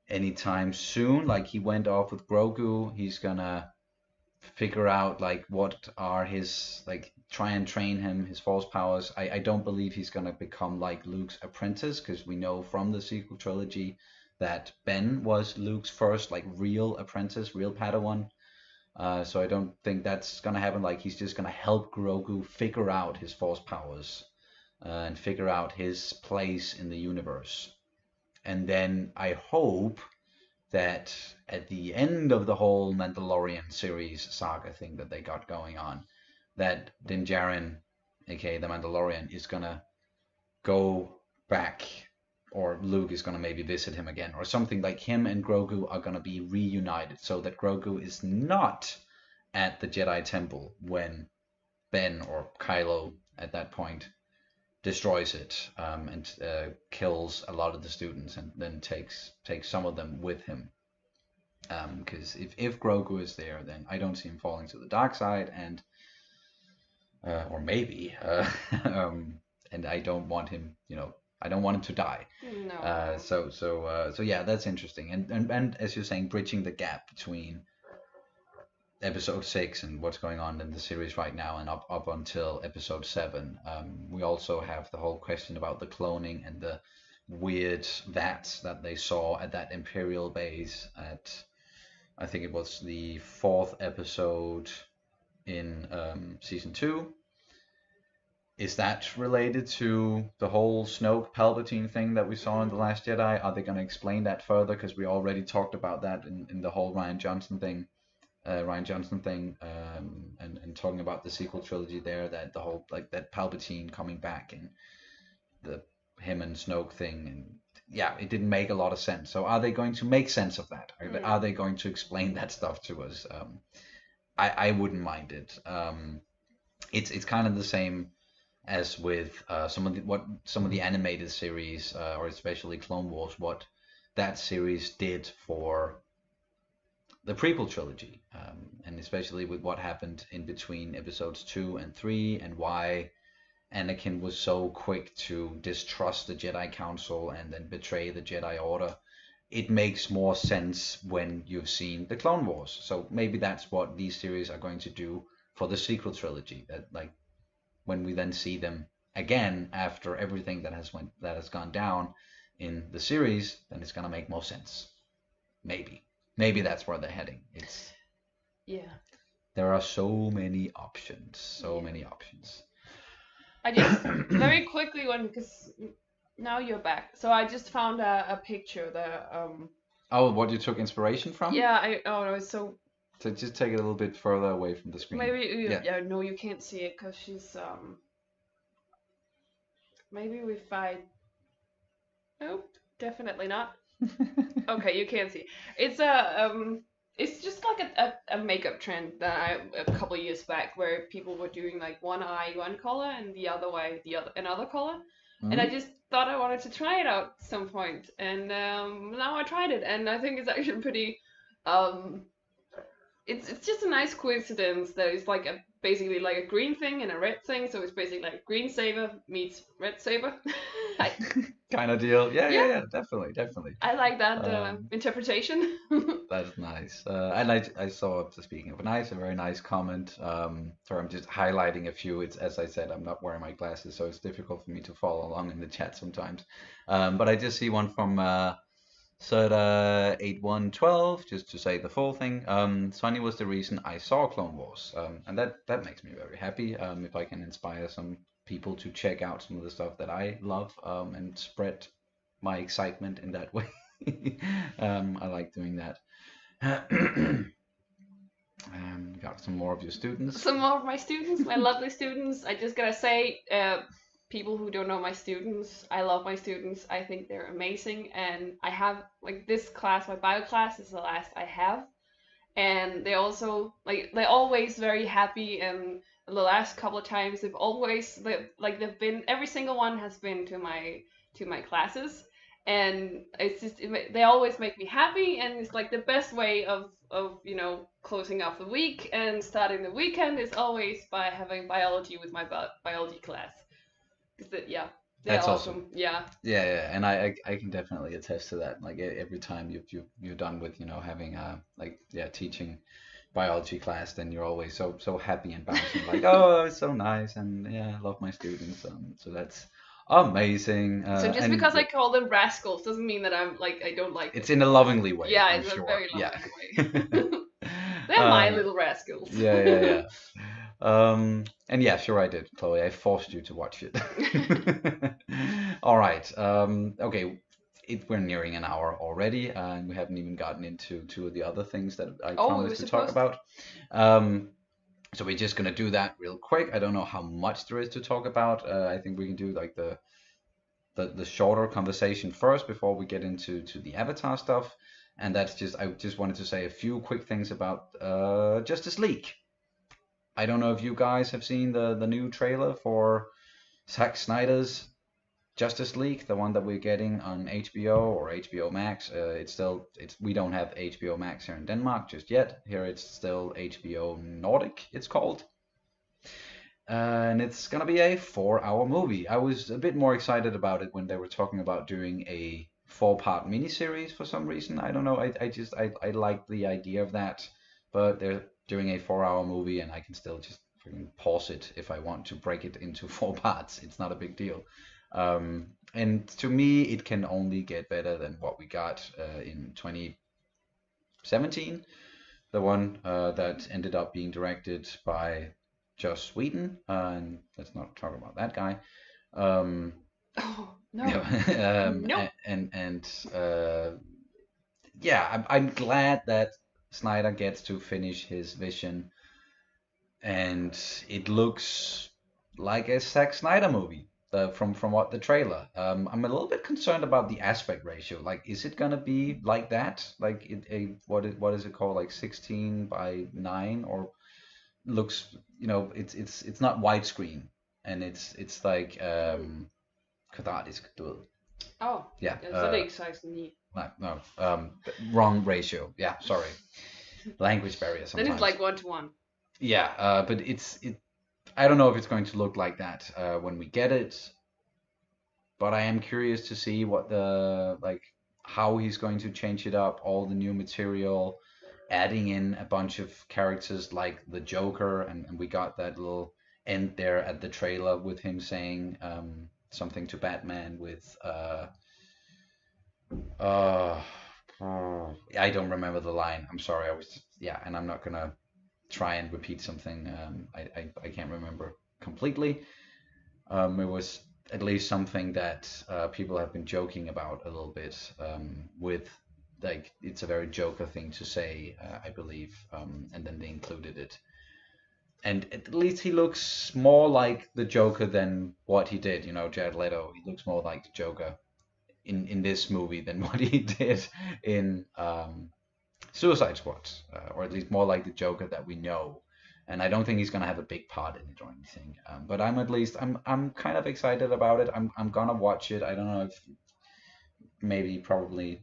anytime soon. Like he went off with Grogu. He's going to figure out like what are his, like try and train him, his force powers. I don't believe he's going to become like Luke's apprentice, because we know from the sequel trilogy that Ben was Luke's first like real apprentice, real Padawan. So I don't think that's gonna happen. Like he's just gonna help Grogu figure out his force powers and figure out his place in the universe. And then I hope that at the end of the whole Mandalorian series saga thing that they got going on, that Din Djarin, aka the Mandalorian, is gonna go back, or Luke is going to maybe visit him again, or something, like him and Grogu are going to be reunited, so that Grogu is not at the Jedi Temple when Ben or Kylo at that point destroys it, and kills a lot of the students, and then takes some of them with him. Because if Grogu is there, then I don't see him falling to the dark side, and or maybe, and I don't want him, I don't want him to die. No. So yeah, that's interesting, and as you're saying, bridging the gap between episode 6 and what's going on in the series right now, and up until episode 7. We also have the whole question about the cloning and the weird vats that they saw at that Imperial base at, I think it was the 4th episode in season 2. Is that related to the whole Snoke Palpatine thing that we saw in The Last Jedi? Are they going to explain that further? Because we already talked about that in the whole Rian Johnson thing. And talking about the sequel trilogy there, that the whole, like, that Palpatine coming back and the him and Snoke thing, and yeah, it didn't make a lot of sense. So are they going to make sense of that? Are they going to explain that stuff to us? I wouldn't mind it. It's kind of the same as with some of the animated series, or especially Clone Wars, what that series did for the prequel trilogy, and especially with what happened in between episodes 2 and 3, and why Anakin was so quick to distrust the Jedi Council and then betray the Jedi Order. It makes more sense when you've seen the Clone Wars. So maybe that's what these series are going to do for the sequel trilogy. That, like, when we then see them again after everything that has gone down in the series, then it's gonna make more sense. Maybe that's where they're heading. There are so many options. I just very quickly because now you're back. So I just found a picture there. Oh, what you took inspiration from? Yeah, so just take it a little bit further away from the screen. Maybe no, you can't see it because she's maybe if I. Nope, definitely not. Okay, you can't see. It's just like a makeup trend that a couple of years back, where people were doing like one eye one color and the other eye another color, and I just thought I wanted to try it out at some point, and now I tried it, and I think it's actually pretty. It's just a nice coincidence that it's like basically like a green thing and a red thing, so it's basically like green saber meets red saber. Kind of deal. Yeah, definitely. I like that interpretation. That's nice. And I saw, speaking of a very nice comment. Sorry, I'm just highlighting a few. It's, as I said, I'm not wearing my glasses, so it's difficult for me to follow along in the chat sometimes. But I just see one from Serta8112, just to say the full thing. Sonny was the reason I saw Clone Wars, and that makes me very happy. If I can inspire some people to check out some of the stuff that I love, and spread my excitement in that way. I like doing that. Got some more of your students. Some more of my students, my lovely students. I just gotta say, people who don't know my students, I love my students. I think they're amazing, and I have like this class, my bio class is the last I have, and they also they're always very happy, and the last couple of times they've been, every single one has been to my classes, and it's just they always make me happy, and it's like the best way of closing off the week and starting the weekend is always by having biology with my biology class. That's awesome. Yeah, and I can definitely attest to that. Like every time you're done with having teaching biology class, then you're always so happy and bouncing, like, oh, it's so nice, and yeah, I love my students. So that's amazing. So just because I call them rascals doesn't mean that I'm like I don't like it's them. In a lovingly way. Yeah, I'm it's sure. A very loving way. They're my little rascals. Yeah. And yeah, sure I did, Chloe. I forced you to watch it. All right. Okay. We're nearing an hour already, and we haven't even gotten into two of the other things that I promised to talk about. So we're just gonna do that real quick. I don't know how much there is to talk about. I think we can do like the shorter conversation first before we get into the Avatar stuff. And that's I just wanted to say a few quick things about Justice League. I don't know if you guys have seen the new trailer for Zack Snyder's Justice League, the one that we're getting on HBO or HBO Max. It's we don't have HBO Max here in Denmark just yet. Here it's still HBO Nordic, it's called. And it's gonna be a 4-hour movie. I was a bit more excited about it when they were talking about doing a 4-part miniseries for some reason. I don't know. I like the idea of that, but they're doing a 4-hour movie, and I can still just freaking pause it if I want to break it into 4 parts. It's not a big deal. And to me, it can only get better than what we got in 2017, the one that ended up being directed by Joss Whedon, and let's not talk about that guy. Oh no. Yeah, Nope. yeah, I'm glad that Snyder gets to finish his vision, and it looks like a Zack Snyder movie. From what the trailer, I'm a little bit concerned about the aspect ratio. Like, is it gonna be like that? Like, what is it called? Like 16:9, or looks, it's not widescreen, and it's like kvadratisk, du ved. Oh, Yeah. så er det ikke 16:9. No, wrong ratio. Yeah, sorry. Language barrier Then sometimes. it's like 1:1. Yeah, but I don't know if it's going to look like that when we get it, but I am curious to see how he's going to change it up, all the new material, adding in a bunch of characters like the Joker, and we got that little end there at the trailer with him saying something to Batman with I don't remember the line. I'm sorry. And I'm not gonna try and repeat something I can't remember completely. It was at least something that people have been joking about a little bit with, like, it's a very Joker thing to say, I believe, and then they included it. And at least he looks more like the Joker than what he did, Jared Leto. He looks more like the Joker in this movie than what he did in Suicide Squad, or at least more like the Joker that we know. And I don't think he's gonna have a big part in it or anything. But I'm kind of excited about it. I'm gonna watch it. I don't know if probably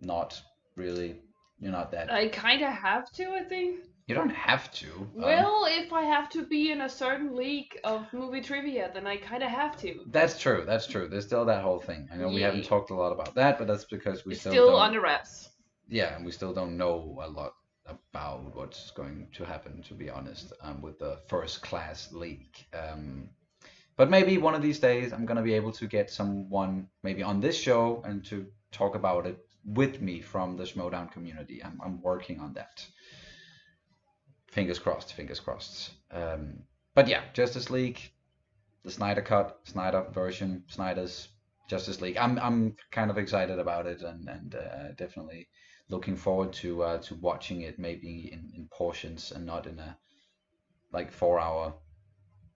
not really. You're not that. I kind of have to, I think. You don't have to. Well, if I have to be in a certain league of movie trivia, then I kind of have to. That's true. There's still that whole thing. I know we haven't talked a lot about that, but that's because we it's still still don't, under wraps. Yeah, and we still don't know a lot about what's going to happen, to be honest, with the first class league. But maybe one of these days I'm gonna be able to get someone maybe on this show and to talk about it with me from the Schmodown community. I'm working on that. Fingers crossed, fingers crossed. But yeah, Justice League, the Snyder cut, Snyder version, Snyder's Justice League. I'm kind of excited about it, and definitely looking forward to watching it maybe in portions and not in a 4-hour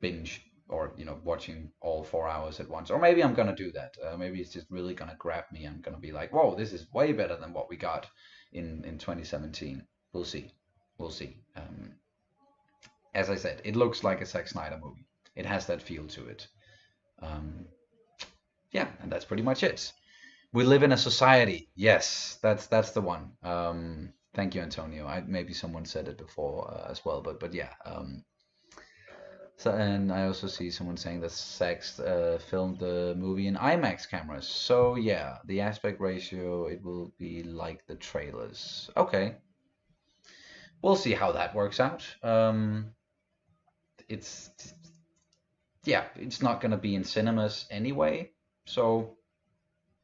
binge, or watching all 4 hours at once. Or maybe I'm gonna do that. Maybe it's just really gonna grab me. I'm gonna be like, whoa, this is way better than what we got in 2017. We'll see. We'll see. As I said, it looks like a Zack Snyder movie. It has that feel to it. Yeah, and that's pretty much it. We live in a society. Yes, that's the one. Thank you, Antonio. Maybe someone said it before as well, but yeah. So, and I also see someone saying that Zack filmed the movie in IMAX cameras. So yeah, the aspect ratio, it will be like the trailers. Okay. We'll see how that works out. It's not gonna be in cinemas anyway, so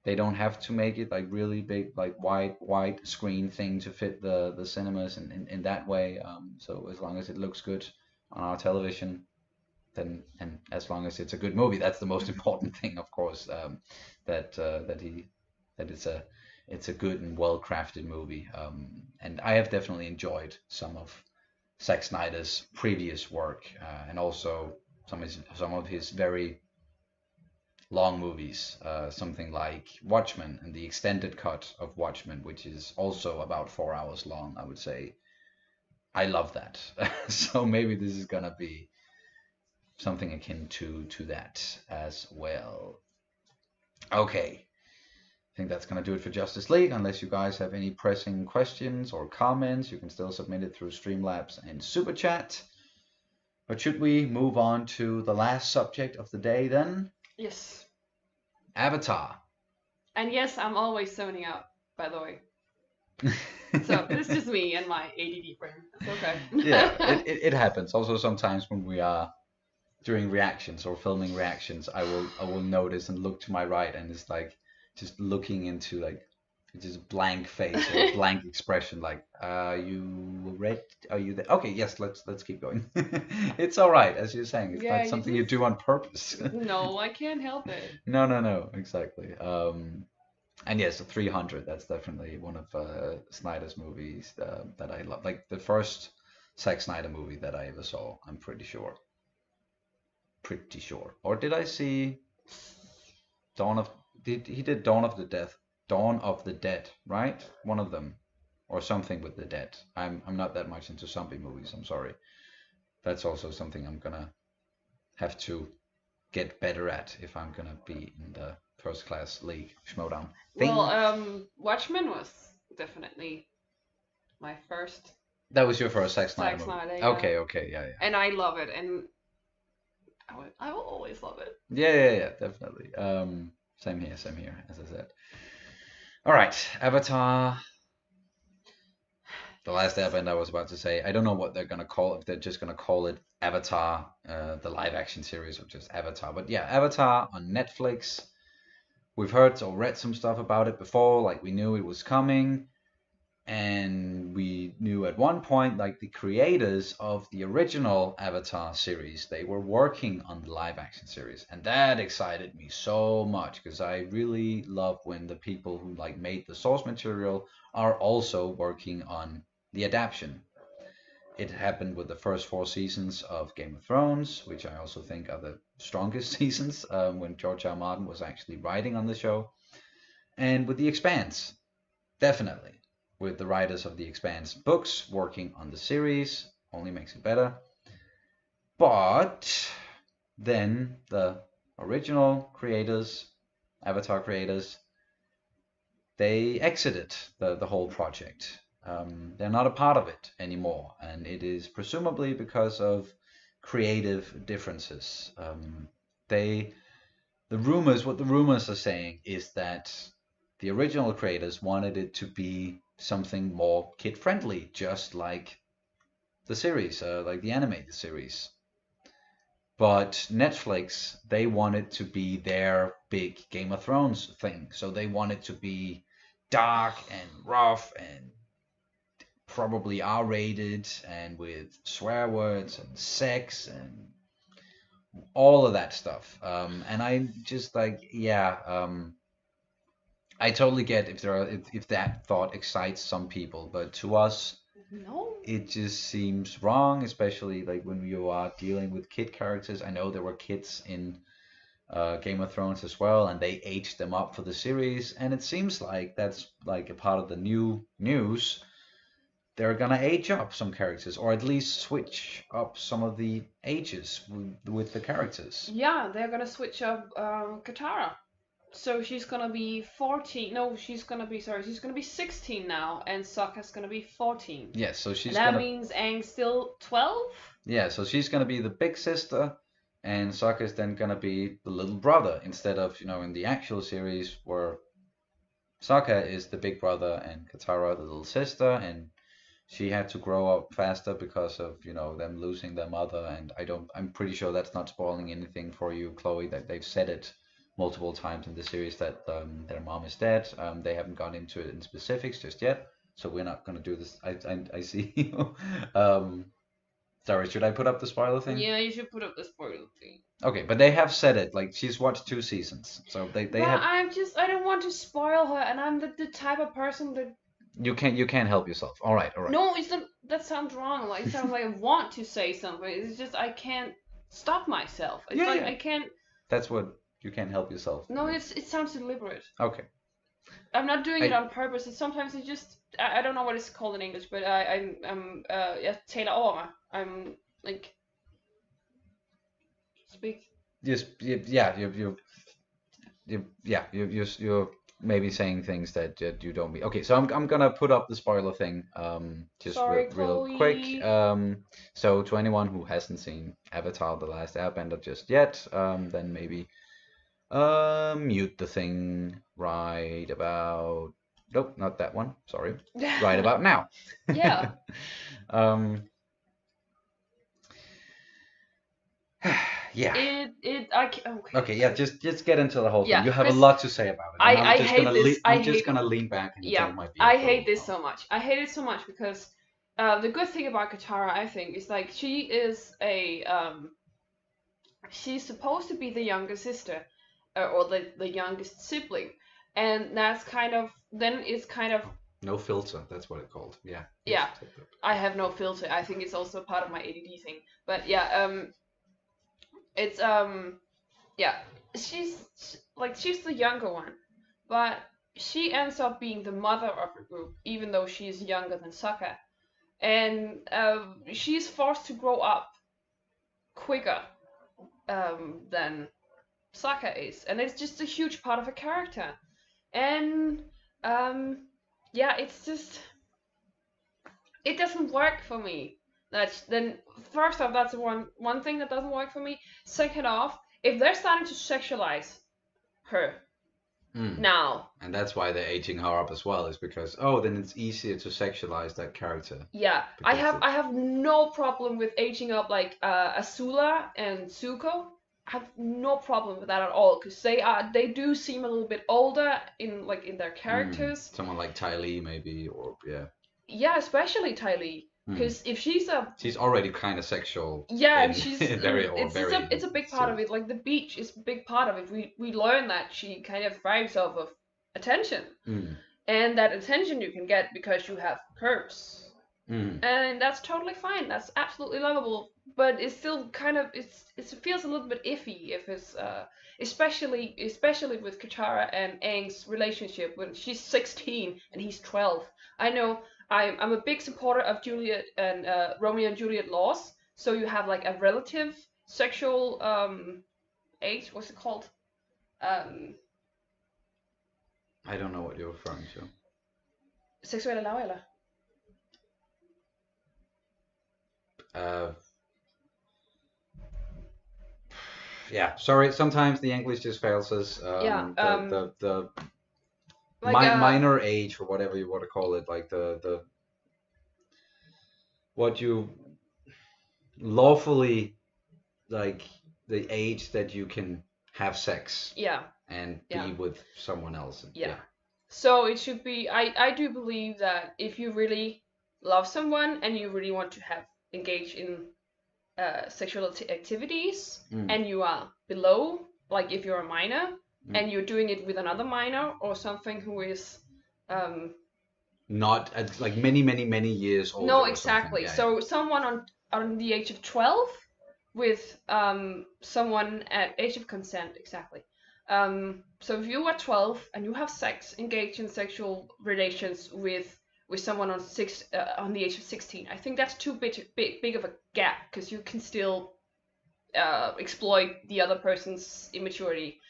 they don't have to make it like really big, like wide screen thing to fit the cinemas in that way. So as long as it looks good on our television, then, and as long as it's a good movie, that's the most important thing, of course. That it's a good and well crafted movie. And I have definitely enjoyed some of Zack Snyder's previous work, and also some of his very long movies, something like Watchmen and the extended cut of Watchmen, which is also about 4 hours long, I would say. I love that. So maybe this is gonna be something akin to that as well. Okay. I think that's going to do it for Justice League. Unless you guys have any pressing questions or comments, you can still submit it through StreamLabs and SuperChat. But should we move on to the last subject of the day then? Yes. Avatar. And yes, I'm always zoning out, by the way. So this is just me and my ADD brain. It's okay. Yeah, it happens. Also sometimes when we are doing reactions or filming reactions, I will notice and look to my right, and it's like just looking into like just blank face or a blank expression, like you read, are you there? Okay, yes, let's keep going. It's all right, as you're saying, it's not something you do on purpose. No, I can't help it. No, exactly. And yes, 300, that's definitely one of Snyder's movies that I love, like the first Zack Snyder movie that I ever saw, I'm pretty sure. Or did I see Dawn of he did Dawn of the Dead, right? One of them, or something with the dead. I'm not that much into zombie movies. I'm sorry. That's also something I'm gonna have to get better at if I'm gonna be in the first class league schmodown thing. Well, Watchmen was definitely my first. That was your first Zack Snyder movie. Yeah. Okay, yeah. And I love it, and I will always love it. Yeah, definitely. Same here, as I said. All right, Avatar. The Last Airbender, I was about to say. I don't know what they're gonna call it. If they're just gonna call it Avatar, the live action series, or just Avatar. But yeah, Avatar on Netflix. We've heard or read some stuff about it before. Like we knew it was coming. And we knew at one point, like the creators of the original Avatar series, they were working on the live action series, and that excited me so much because I really love when the people who like made the source material are also working on the adaptation. It happened with the first 4 seasons of Game of Thrones, which I also think are the strongest seasons when George R. R. Martin was actually writing on the show, and with The Expanse, definitely. With the writers of the Expanse books working on the series, only makes it better. But then the original creators, Avatar creators, they exited the whole project. They're not a part of it anymore, and it is presumably because of creative differences. What the rumors are saying is that the original creators wanted it to be something more kid-friendly, just like the series, like the animated series. But Netflix, they wanted to be their big Game of Thrones thing. So they wanted to be dark and rough and probably R-rated and with swear words and sex and all of that stuff. And I just like, I totally get if that thought excites some people, but to us, no, it just seems wrong, especially like when you are dealing with kid characters. I know there were kids in Game of Thrones as well, and they aged them up for the series, and it seems like that's like a part of the new news. They're gonna age up some characters, or at least switch up some of the ages with the characters. Yeah, they're gonna switch up Katara. So she's gonna be 14. No, she's gonna be 16 now, and Sokka's gonna be 14. Yeah, so she's that means Aang's still 12. Yeah, so she's gonna be the big sister, and Sokka's then gonna be the little brother instead of in the actual series where Sokka is the big brother and Katara the little sister, and she had to grow up faster because of them losing their mother. And I'm pretty sure that's not spoiling anything for you, Chloe, that they've said it multiple times in the series that their mom is dead. They haven't gone into it in specifics just yet, so we're not going to do this. I see you. Sorry, should I put up the spoiler thing? Yeah, you should put up the spoiler thing. Okay, but they have said it. Like, she's watched 2 seasons, so they have. I don't want to spoil her, and I'm the type of person that. You can't help yourself. All right. No, it's not. That sounds wrong. Like, it sounds like I want to say something. It's just I can't stop myself. It's I can't. That's what. You can't help yourself. No, it sounds deliberate. Okay. I'm not doing it I on purpose. It's sometimes it's just I don't know what it's called in English, but I'm yeah, taler over mig. I'm like speak. just yeah you're maybe saying things that you don't mean. Okay, so I'm gonna put up the spoiler thing just Sorry, real quick. Chloe. So to anyone who hasn't seen Avatar: The Last Airbender just yet, then maybe mute the thing right about. Nope, not that one. Sorry. Right about now. Yeah. um. Yeah. Okay. Okay, yeah, just get into the whole thing. Yeah, You have a 'cause lot to say about it, and I hate this. I'm just gonna lean back and Yeah, drink my beer I for a hate little this while. so much. I hate it so much because the good thing about Katara, I think, is like she is a she's supposed to be the younger sister, or the youngest sibling, and that's kind of then it's kind of No filter, that's what it's called. Yeah. yeah. I have no filter. I think it's also part of my ADD thing, but yeah, it's yeah, she's the younger one, but she ends up being the mother of the group, even though she's younger than Sokka, and she's forced to grow up quicker than Sokka is, and it's just a huge part of her character, and yeah, it's just it doesn't work for me. That's then first off, that's one thing that doesn't work for me. Second off, if they're starting to sexualize her now. And that's why they're aging her up as well, is because then it's easier to sexualize that character. Yeah, I have no problem with aging up like Azula and Zuko. I have no problem with that at all because they do seem a little bit older in their characters. Someone like Ty Lee maybe, or yeah. Yeah, especially Ty Lee. Because if she's already kind of sexual. Yeah, and she's it's a big part of it. Like the beach is a big part of it. We learn that she kind of thrives off of attention, and that attention you can get because you have curves, and that's totally fine. That's absolutely lovable. But it's still kind of it feels a little bit iffy if it's especially with Katara and Aang's relationship when she's 16 and he's 12. I know. I'm a big supporter of Juliet and Romeo and Juliet laws. So you have like a relative sexual age. What's it called? I don't know what you're referring to. Seksuelle lavælder. Yeah, sorry. Sometimes the English just fails us. The like minor age, or whatever you want to call it, like the what you lawfully, like the age that you can have sex. Yeah. And be with someone else. Yeah. So it should be. I do believe that if you really love someone and you really want to engage in sexual activities, and you are below, like if you're a minor. And you're doing it with another minor or something who is not like many years older. No, exactly. So someone on the age of 12 with someone at age of consent, exactly. So if you are 12 and you have engaged in sexual relations with someone on the age of 16, I think that's too big of a gap because you can still exploit the other person's immaturity.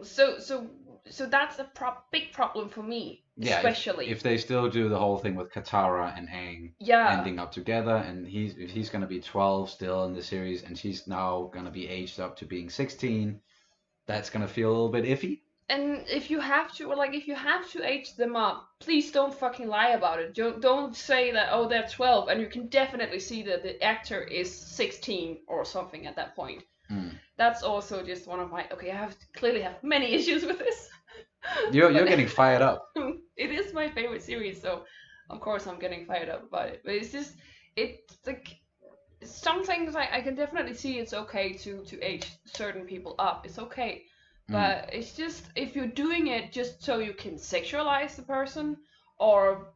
So that's a big problem for me, especially if they still do the whole thing with Katara and Aang ending up together, and if he's gonna be 12 still in the series, and she's now gonna be aged up to being 16, that's gonna feel a little bit iffy. And if you have to age them up, please don't fucking lie about it. Don't say that they're 12, and you can definitely see that the actor is 16 or something at that point. That's also just one of my I clearly have many issues with this. You're getting fired up. It is my favorite series, so of course I'm getting fired up about it. But it's like some things I can definitely see it's okay to age certain people up. It's okay. But it's just if you're doing it just so you can sexualize the person or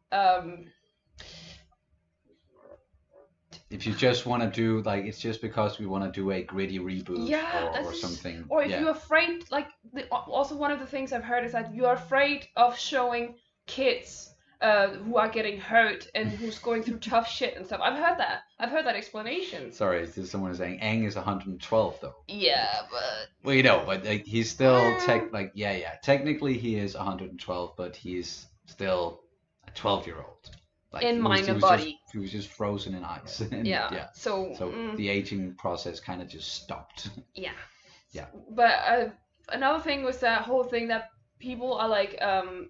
if you just want to do like it's just because we want to do a gritty reboot Yeah, or something. or if Yeah. you're afraid, like also one of the things I've heard is that you're afraid of showing kids who are getting hurt and who's going through tough shit and stuff. I've heard that explanation. Sorry, is this someone saying Aang is 112 though? Yeah, but Well, you know, but like, he's still technically he is 112, but he's still a 12-year-old. Like in minor was body. He was just frozen in ice. And, Yeah. So the aging process kind of just stopped. Yeah. Yeah. But another thing was that whole thing that people are like,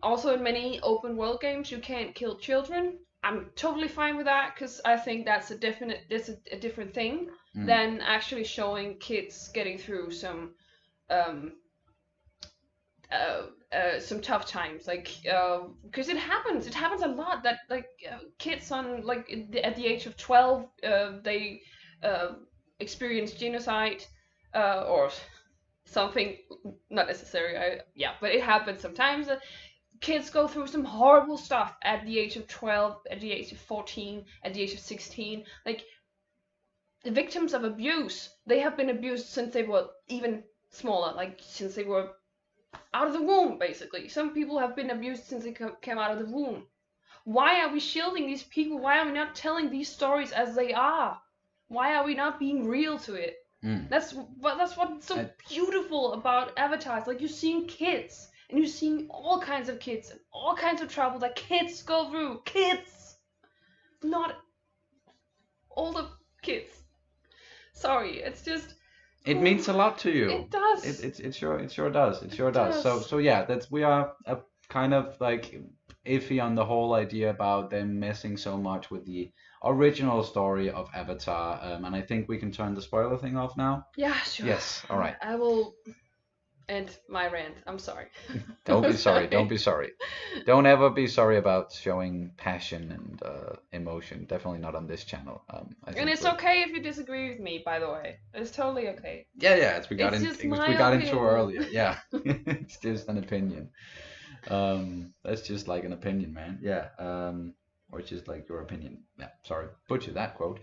also in many open world games you can't kill children. I'm totally fine with that because I think that's a different thing than actually showing kids getting through some tough times, like because it happens a lot that like kids on like at the age of 12 they experience genocide or something, not necessary, but it happens sometimes. Kids go through some horrible stuff at the age of 12, at the age of 14, at the age of 16. Like the victims of abuse, they have been abused since they were even smaller, like since they were out of the womb, basically. Some people have been abused since they came out of the womb. Why are we shielding these people? Why are we not telling these stories as they are? Why are we not being real to it? That's what's so beautiful about Avatar. It's like you're seeing kids, and you're seeing all kinds of kids, and all kinds of trouble that kids go through. Kids! Not older kids. Sorry, it's just... It means a lot to you. It does. It sure does. So yeah, we are kind of like iffy on the whole idea about them messing so much with the original story of Avatar, and I think we can turn the spoiler thing off now. Yeah, sure. Yes, all right. I will end my rant. I'm sorry. Don't be sorry. Don't be sorry. Don't ever be sorry about showing passion and emotion. Definitely not on this channel. And it's okay if you disagree with me, by the way. It's totally okay. Yeah. As we got into earlier. Yeah, it's just an opinion. That's just like an opinion, man. Yeah. Or it's just like your opinion. Yeah. Sorry, butcher that quote.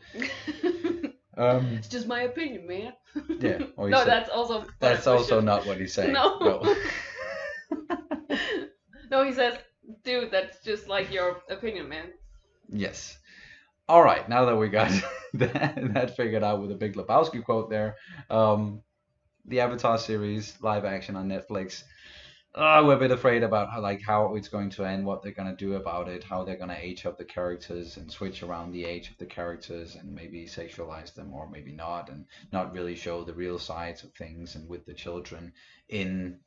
It's just my opinion, man. Yeah. No, that's also not what he's saying. No. No, he says, dude, that's just like your opinion, man. Yes. All right. Now that we got that figured out with a Big Lebowski quote there, the Avatar series live action on Netflix. We're a bit afraid about how it's going to end, what they're going to do about it, how they're going to age up the characters and switch around the age of the characters and maybe sexualize them or maybe not, and not really show the real sides of things and with the children in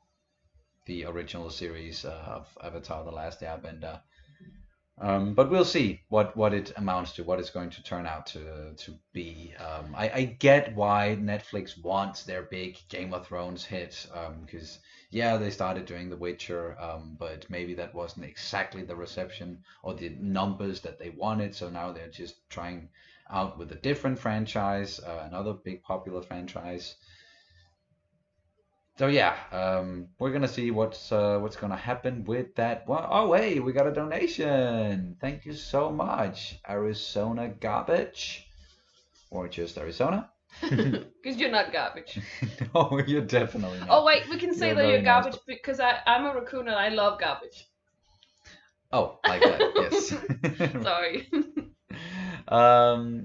the original series of Avatar: The Last Airbender. But we'll see what it amounts to, what it's going to turn out to be. I get why Netflix wants their big Game of Thrones hit, because yeah, they started doing The Witcher, but maybe that wasn't exactly the reception or the numbers that they wanted. So now they're just trying out with a different franchise, another big popular franchise. So yeah, we're gonna see what's gonna happen with that. Oh wait, we got a donation. Thank you so much, Arizona Garbage, or just Arizona. Because you're not garbage. No, you're definitely not. Oh wait, we can say that you're garbage nice. because I'm a raccoon and I love garbage. Oh, like that, yes. Sorry.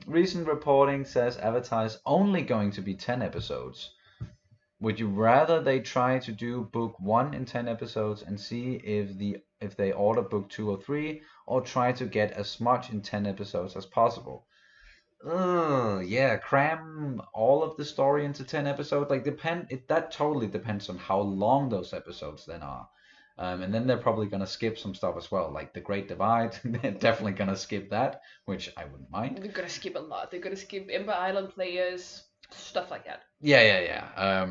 Recent reporting says Avatar is only going to be 10 episodes. Would you rather they try to do book 1 in 10 episodes and see if they order book 2 or 3, or try to get as much in 10 episodes as possible? Yeah, cram all of the story into 10 episodes. That totally depends on how long those episodes then are. And then they're probably gonna skip some stuff as well, like the Great Divide. They're definitely gonna skip that, which I wouldn't mind. They're gonna skip a lot. They're gonna skip Ember Island players, stuff like that. Yeah.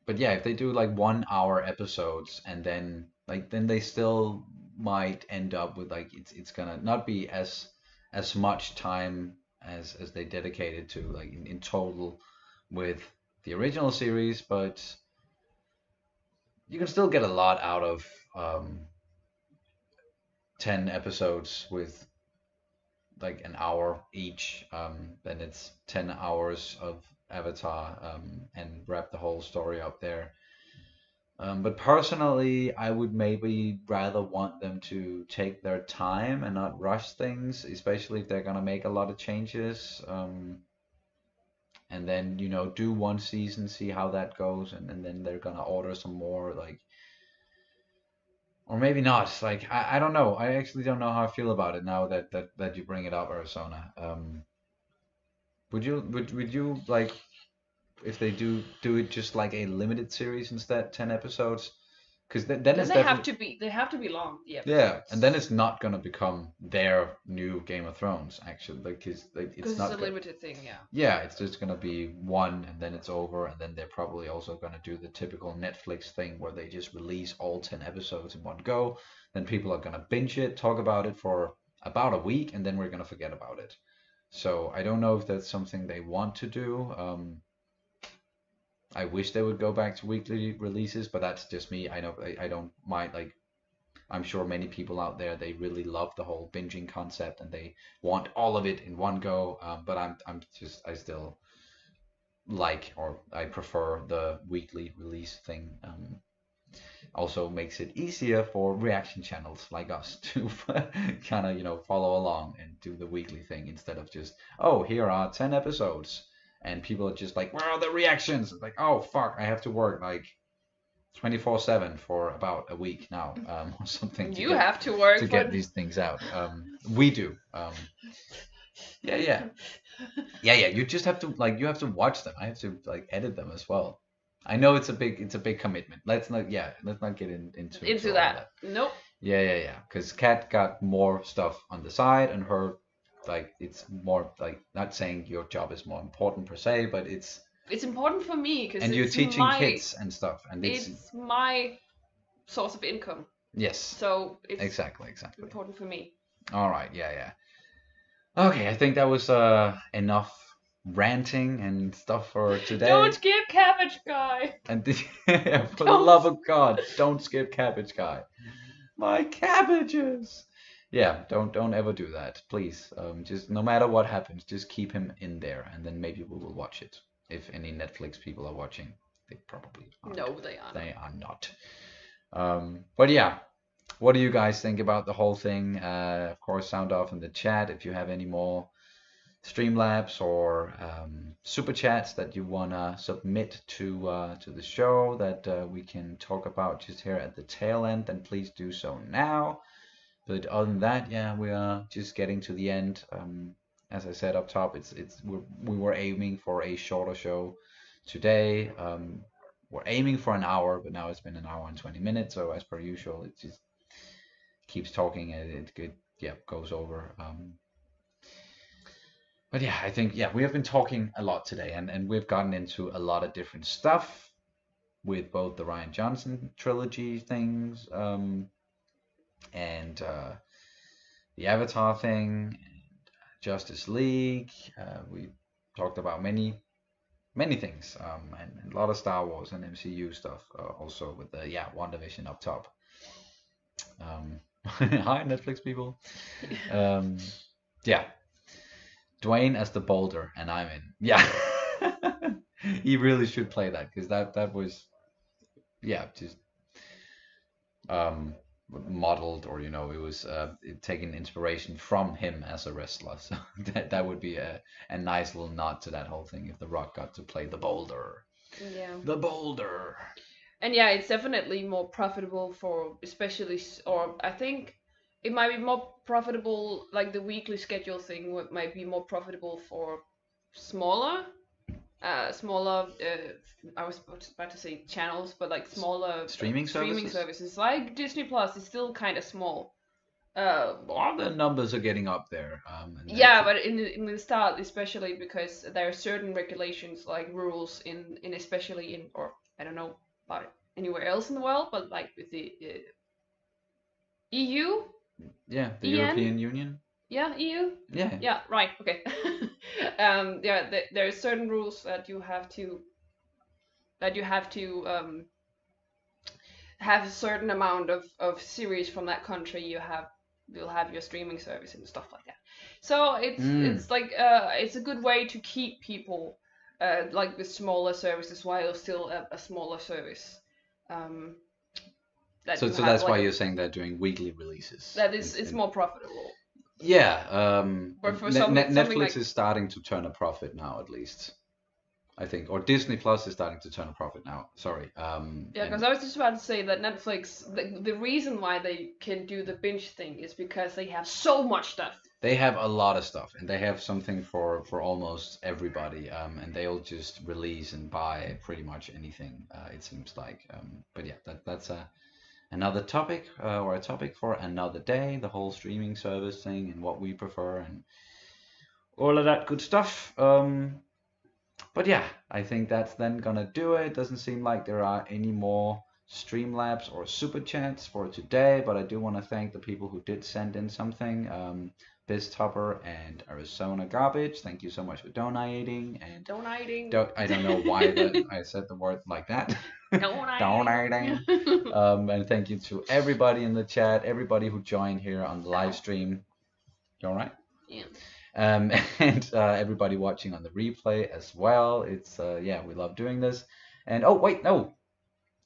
But yeah, if they do like 1 hour episodes and then they still might end up with it's gonna not be as much time as they dedicated to in total with the original series, but you can still get a lot out of 10 episodes with like an hour each, then it's 10 hours of Avatar, and wrap the whole story up there. But personally, I would maybe rather want them to take their time and not rush things, especially if they're gonna make a lot of changes. And then, do one season, see how that goes, and then they're gonna order some more, like, or maybe not. Like, I don't know. I actually don't know how I feel about it now that you bring it up, Arizona. Would you like if they do it just like a limited series instead, 10 episodes? Because then Then it's definitely, they have to be long, the yeah, and episodes. then it's not gonna become their new Game of Thrones, actually. Like Because it's it's a not gonna. limited thing, yeah. Yeah, it's just gonna be one, and then it's over, and then they're probably also gonna do the typical Netflix thing where they just release all 10 episodes in one go. Then people are gonna binge it, talk about it for about a week, and then we're gonna forget about it. So I don't know if that's something they want to do. I wish they would go back to weekly releases, but that's just me. I know I don't mind. Like, I'm sure many people out there, they really love the whole binging concept and they want all of it in one go. But I still like, or I prefer the weekly release thing. Also makes it easier for reaction channels like us to kind of, follow along and do the weekly thing instead of just, oh, here are 10 episodes. And people are just like, where are the reactions? It's like, oh, fuck, I have to work like 24/7 for about a week now, or something You have to work to for. get these things out. We do. Yeah, yeah. Yeah. You just have to like watch them. I have to like edit them as well. I know it's a big commitment. Let's not get into Into all of that. that. Nope. Yeah. Because Kat got more stuff on the side, and her, like, it's more like, not saying your job is more important per se, but It's important for me because and you're teaching kids and stuff, and it's my source of income. yes, So it's exactly. important for me. All right, yeah. Okay, I think that was enough ranting and stuff for today. Don't skip Cabbage Guy. And for the love of God, don't skip Cabbage Guy. My cabbages. Yeah, don't ever do that, please. Just no matter what happens, just keep him in there, and then maybe we will watch it. If any Netflix people are watching, they probably aren't. No, they aren't. They are not. But yeah, what do you guys think about the whole thing? Of course, sound off in the chat if you have any more StreamLabs or super chats that you wanna submit to the show that we can talk about just here at the tail end. Then please do so now. But other than that, yeah, we are just getting to the end. As I said up top, we were aiming for a shorter show today. We're aiming for an hour, but now it's been an hour and 20 minutes. So as per usual, it just keeps talking and it goes over. But yeah, I think, yeah, we have been talking a lot today, and we've gotten into a lot of different stuff with both the Rian Johnson trilogy things, and the Avatar thing, and Justice League. We talked about many things, and a lot of Star Wars and MCU stuff, also with the WandaVision up top. Hi, Netflix people. Yeah. Dwayne as the boulder, and I'm in. Yeah. He really should play that, because that was, just modeled, or it was taking inspiration from him as a wrestler. So that would be a nice little nod to that whole thing if The Rock got to play the boulder. Yeah. The boulder. And yeah, it's definitely more profitable for especially, or I think it might be more profitable, like the weekly schedule thing might be more profitable for smaller, I was about to say channels, but like smaller Streaming services. Like Disney Plus is still kind of small. Well, the numbers are getting up there. Yeah, but in the start, especially because there are certain regulations, like rules in especially in, or I don't know about it anywhere else in the world, but like with the EU. Yeah, the EN? European Union. Yeah, EU. Yeah. Yeah, right. Okay. There are certain rules that you have to have a certain amount of series from that country. You'll have your streaming service and stuff like that. So Mm. it's like it's a good way to keep people like with smaller services while still a smaller service. Um, that So you so have that's why like you're saying they're doing weekly releases. that is it's more profitable. Yeah. But for something Netflix like is starting to turn a profit now, at least. I think, or Disney Plus is starting to turn a profit now. Sorry. yeah, because And I was just about to say that Netflix, the reason why they can do the binge thing is because they have so much stuff. they have a lot of stuff, and they have something for almost everybody. And they'll just release and buy pretty much anything. It seems like. But yeah, that's another topic, or a topic for another day. The whole streaming service thing and what we prefer and all of that good stuff. But yeah, I think that's then gonna do it. Doesn't seem like there are any more Streamlabs or Super Chats for today, but I do want to thank the people who did send in something. Biz Topper and Arizona Garbage, thank you so much for donating. And Donating. I don't know why I said the word like that. Donating. And thank you to everybody in the chat, everybody who joined here on the live stream. You all right? Yeah. And everybody watching on the replay as well. It's yeah, we love doing this. And oh wait, no,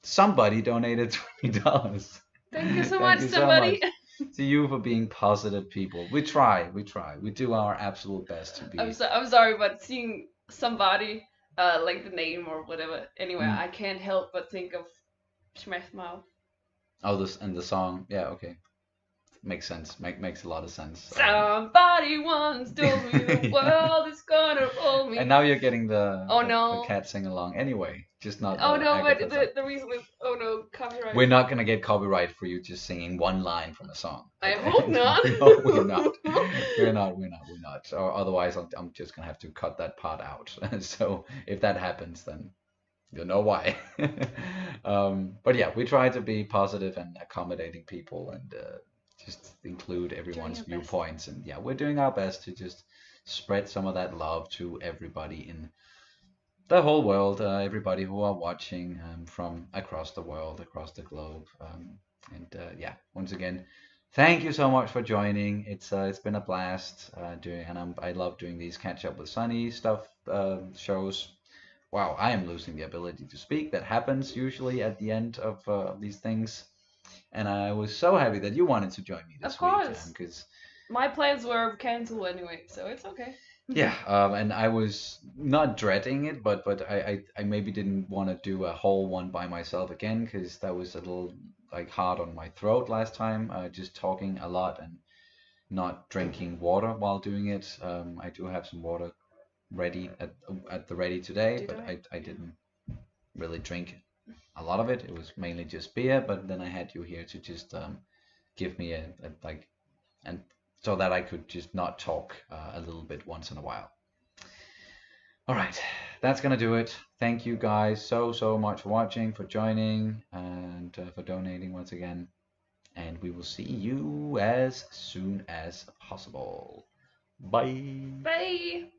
somebody donated $20. Thank you so Thank much, you so somebody. much to you for being positive people. We try, we do our absolute best to be. I'm sorry, but seeing somebody like the name or whatever. Anyway, I can't help but think of Smash Mouth. Oh, this and the song, yeah, okay. Makes sense. Makes a lot of sense. Somebody once told me the world is gonna roll me. And now you're getting the no the cat sing along anyway, just not. Oh no, but Agatha song. the reason is no copyright. We're not gonna get copyright for you just singing one line from a song. I hope not. No, we're not. We're not. Or otherwise, I'm just gonna have to cut that part out. So if that happens, then you'll know why. But yeah, we try to be positive and accommodating people and just include everyone's viewpoints. And yeah, we're doing our best to just spread some of that love to everybody in the whole world, everybody who are watching from across the world, across the globe. And yeah, once again, thank you so much for joining. It's been a blast doing, and I love doing these catch up with Sonny stuff shows. Wow, I am losing the ability to speak. That happens usually at the end of these things. And I was so happy that you wanted to join me this week. Of course. Because my plans were canceled anyway, so it's okay. Yeah, and I was not dreading it, but I maybe didn't want to do a whole one by myself again because that was a little like hard on my throat last time. Just talking a lot and not drinking water while doing it. I do have some water ready at the ready today, but I didn't really drink a lot of it. It was mainly just beer, but then I had you here to just give me a like, and so that I could just not talk a little bit once in a while. All right, that's gonna do it. Thank you guys so much for watching, for joining, and for donating once again. And we will see you as soon as possible. Bye. Bye.